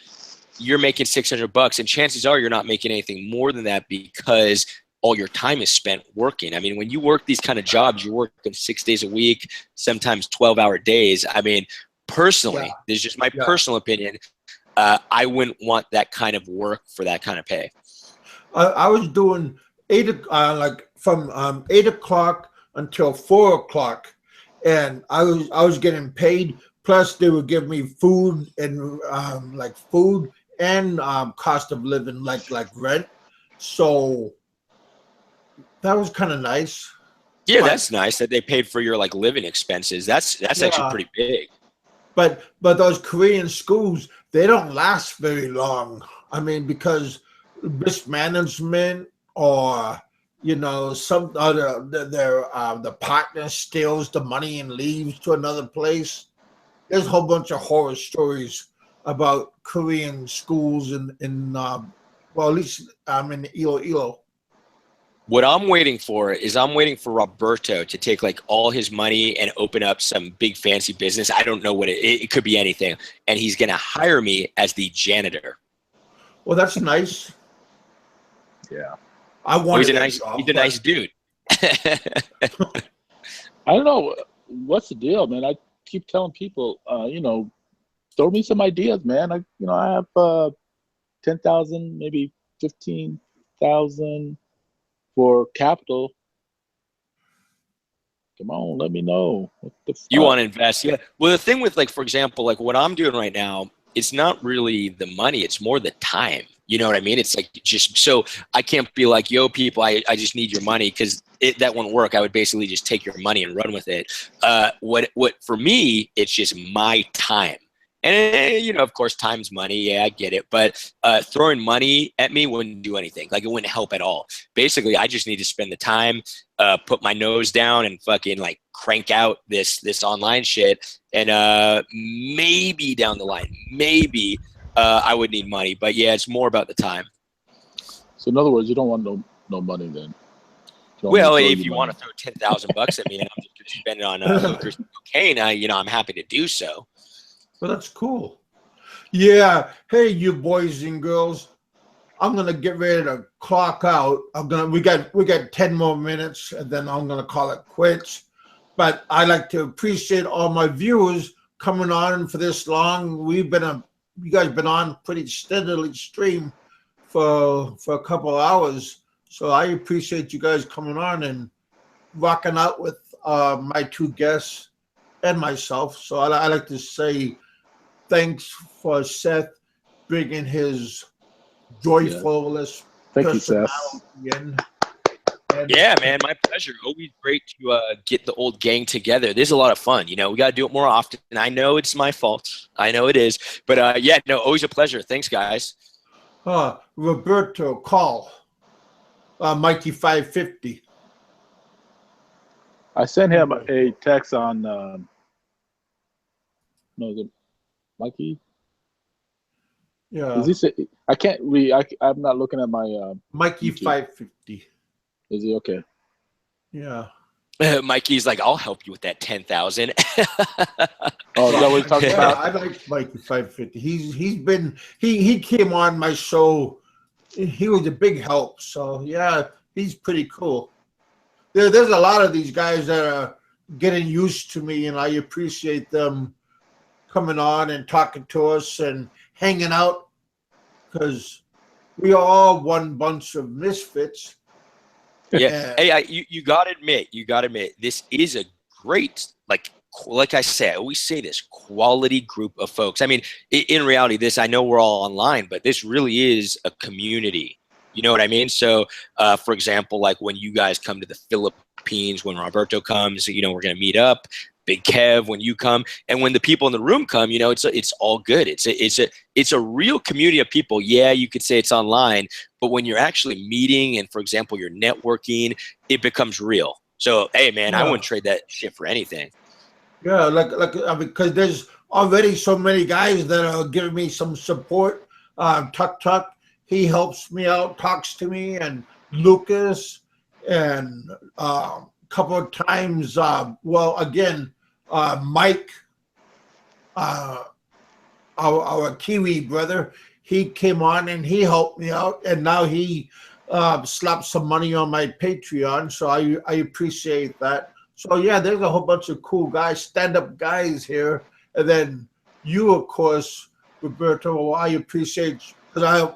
you're making $600, and chances are you're not making anything more than that because all your time is spent working. I mean, when you work these kind of jobs, you're working 6 days a week, sometimes 12-hour days. I mean, personally, this is just my personal opinion, I wouldn't want that kind of work for that kind of pay. I was doing like from 8 o'clock until 4 o'clock, and I was getting paid. Plus, they would give me food and like food and cost of living, like rent. So that was kind of nice. Yeah, that's nice that they paid for your like living expenses. That's actually pretty big. But those Korean schools, they don't last very long. I mean, because mismanagement, or you know, some other the partner steals the money and leaves to another place. There's a whole bunch of horror stories about Korean schools in well, at least I'm in Iloilo. What I'm waiting for is Roberto to take like all his money and open up some big fancy business. I don't know what it could be, anything. And he's going to hire me as the janitor. Well, that's nice. Yeah. He's a nice dude. I don't know. What's the deal, man? I keep telling people, you know, throw me some ideas, man. I have 10,000, maybe 15,000 for capital. Come on, let me know. What the fuck? You want to invest? Yeah. Well, the thing with, like, for example, like what I'm doing right now, it's not really the money, it's more the time. You know what I mean? It's like, just so I can't be like, yo, people, I just need your money, because that won't work. I would basically just take your money and run with it. What for me, it's just my time. And, you know, of course, time's money. Yeah, I get it. But throwing money at me wouldn't do anything. Like, it wouldn't help at all. Basically, I just need to spend the time, put my nose down and fucking, like, crank out this online shit. And maybe down the line, maybe I would need money. But, yeah, it's more about the time. So, in other words, you don't want no money then? Well, if you want to throw $10,000 at me and I'm just going to spend it on hookers and cocaine, you know, I'm happy to do so. Well, that's cool. Yeah. Hey, you boys and girls, I'm gonna get ready to clock out. We got 10 more minutes, and then I'm gonna call it quits. But I like to appreciate all my viewers coming on for this long. You guys been on pretty steadily stream for a couple of hours. So I appreciate you guys coming on and rocking out with my two guests and myself. So I like to say thanks for Seth bringing his joyfulness Thank you, Seth. in. Yeah, man, my pleasure. Always great to get the old gang together. This is a lot of fun. You know, we got to do it more often. I know it's my fault. I know it is. But yeah, no, always a pleasure. Thanks, guys. Roberto, call. Mikey 550. I sent him a text on. No, is it Mikey? Yeah. Is this? I can't read. I'm not looking at my. Mikey YouTube. 550. Is he okay? Yeah. Mikey's like, I'll help you with that 10,000. Oh, is that what you're talking about? I like Mikey 550. He came on my show. He was a big help. So yeah, he's pretty cool. There's a lot of these guys that are getting used to me, and I appreciate them coming on and talking to us and hanging out, because we are all one bunch of misfits. Yeah. Hey, you gotta admit, this is a great, like I say, I always say this, quality group of folks. I mean, in reality, I know we're all online, but this really is a community. You know what I mean? So, for example, like when you guys come to the Philippines, when Roberto comes, you know, we're gonna meet up. Big Kev, when you come, and when the people in the room come, you know, it's all good. It's a real community of people. Yeah, you could say it's online, but when you're actually meeting and, for example, you're networking, it becomes real. So, hey, man, I wouldn't trade that shit for anything. Yeah, because there's already so many guys that are giving me some support. Tuck, he helps me out, talks to me, and Lucas, and a couple of times. Mike, our Kiwi brother, he came on and he helped me out, and now he slapped some money on my Patreon, so I appreciate that. So yeah, there's a whole bunch of cool guys, stand-up guys here, and then you, of course, Roberto. I appreciate, because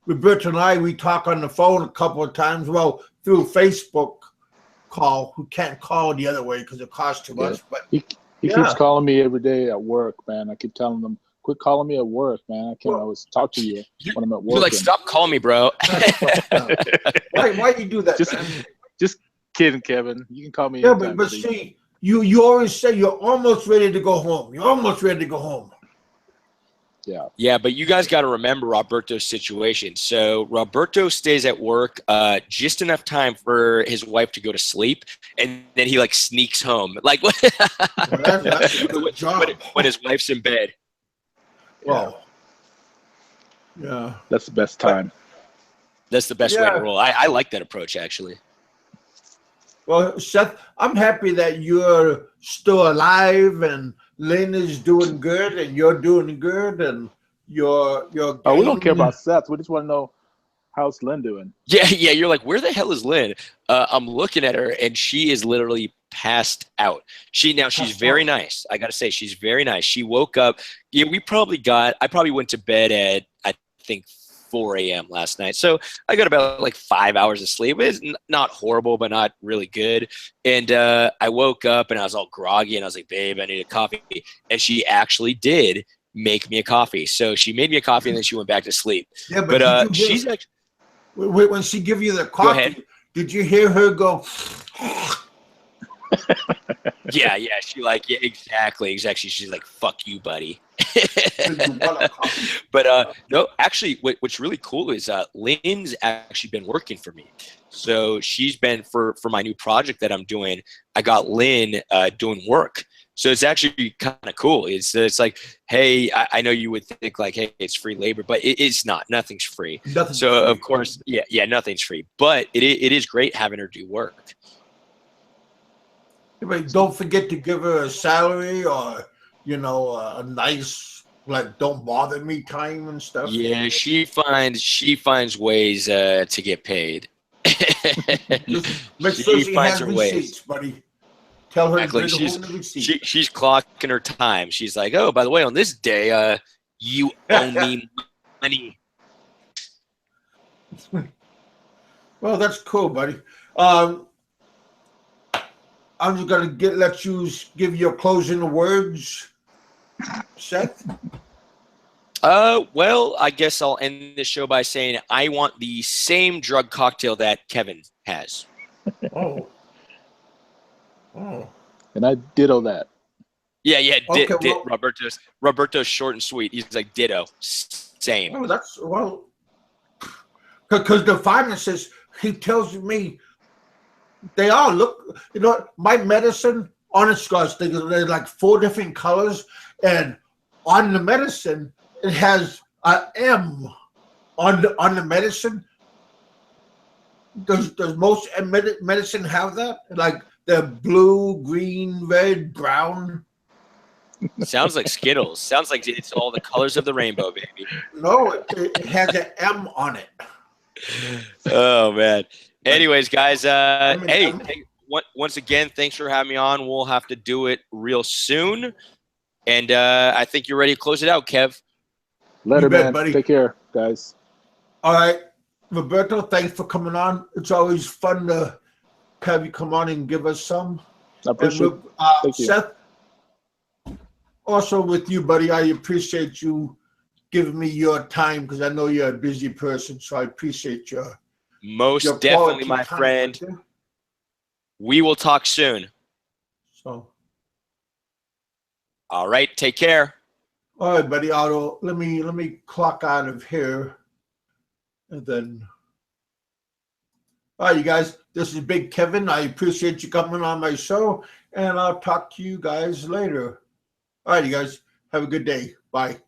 Roberto and I, we talk on the phone a couple of times. Well, through Facebook call. Who can't call the other way because it costs too much. But he keeps calling me every day at work, man. I keep telling him, quit calling me at work, man. I can't always talk to you when I'm at work. You're like, stop calling me, bro. Why you do that, man? Just kidding, Kevin. You can call me. Yeah, but see, you always say you're almost ready to go home. You're almost ready to go home. Yeah, but you guys got to remember Roberto's situation. So Roberto stays at work just enough time for his wife to go to sleep, and then he like sneaks home, like that's a good job. when his wife's in bed. Well, yeah, that's the best time. That's the best way to roll. I like that approach, actually. Well, Seth, I'm happy that you're still alive, and Lynn is doing good, and you're doing good, and your Oh, we don't care about Seth. We just want to know how's Lynn doing. Yeah. You're like, where the hell is Lynn? I'm looking at her, and she is literally passed out. She's very nice. I got to say, she's very nice. She woke up. Yeah, I probably went to bed at, I think, 4 a.m. last night. So I got about like 5 hours of sleep. It's not horrible, but not really good. And I woke up and I was all groggy, and I was like, babe, I need a coffee. And she actually did make me a coffee. So she made me a coffee, and then she went back to sleep. Yeah, but she's actually. When she give you the coffee, did you hear her go? Yeah. Exactly. She's like, fuck you, buddy. But no, actually, what's really cool is Lynn's actually been working for me. So she's been for my new project that I'm doing. I got Lynn doing work. So it's actually kind of cool. It's like, hey, I know you would think like, hey, it's free labor, but it's not. Nothing's free. Nothing's free. Of course, yeah, nothing's free. But it is great having her do work. But don't forget to give her a salary, or a nice, like, don't bother me time and stuff. Yeah, she finds ways to get paid. Make sure she has receipts, buddy. Tell her exactly. She's clocking her time. She's like, oh, by the way, on this day, you owe me money. Well, that's cool, buddy. I'm just gonna let you give your closing words, Seth. Well, I guess I'll end this show by saying I want the same drug cocktail that Kevin has. Oh. Oh. And I ditto that. Yeah, Okay, well- Roberto's short and sweet. He's like ditto. Same. Oh, that's well. Because the pharmacist, he tells me they all look. You know, my medicine, honest gosh, they're like 4 different colors, and on the medicine it has a M on the medicine. Does most medicine have that? Like the blue, green, red, brown? Sounds like Skittles. Sounds like it's all the colors of the rainbow, baby. No, it has an M on it. Oh man. Anyways, guys, mean, once again, thanks for having me on. We'll have to do it real soon. And I think you're ready to close it out, Kev. Later, bet, man. buddy. Take care, guys. All right, Roberto, thanks for coming on. It's always fun to have you come on and give us some. I appreciate it. Thank you. Seth, also with you, buddy, I appreciate you giving me your time because I know you're a busy person, so I appreciate your Most your definitely, quality my time friend. right there. We will talk soon. So, All right, take care. all right, buddy, Otto. Let me clock out of here, and then. All right, you guys. This is Big Kevin. I appreciate you coming on my show, and I'll talk to you guys later. All right, you guys. Have a good day. Bye.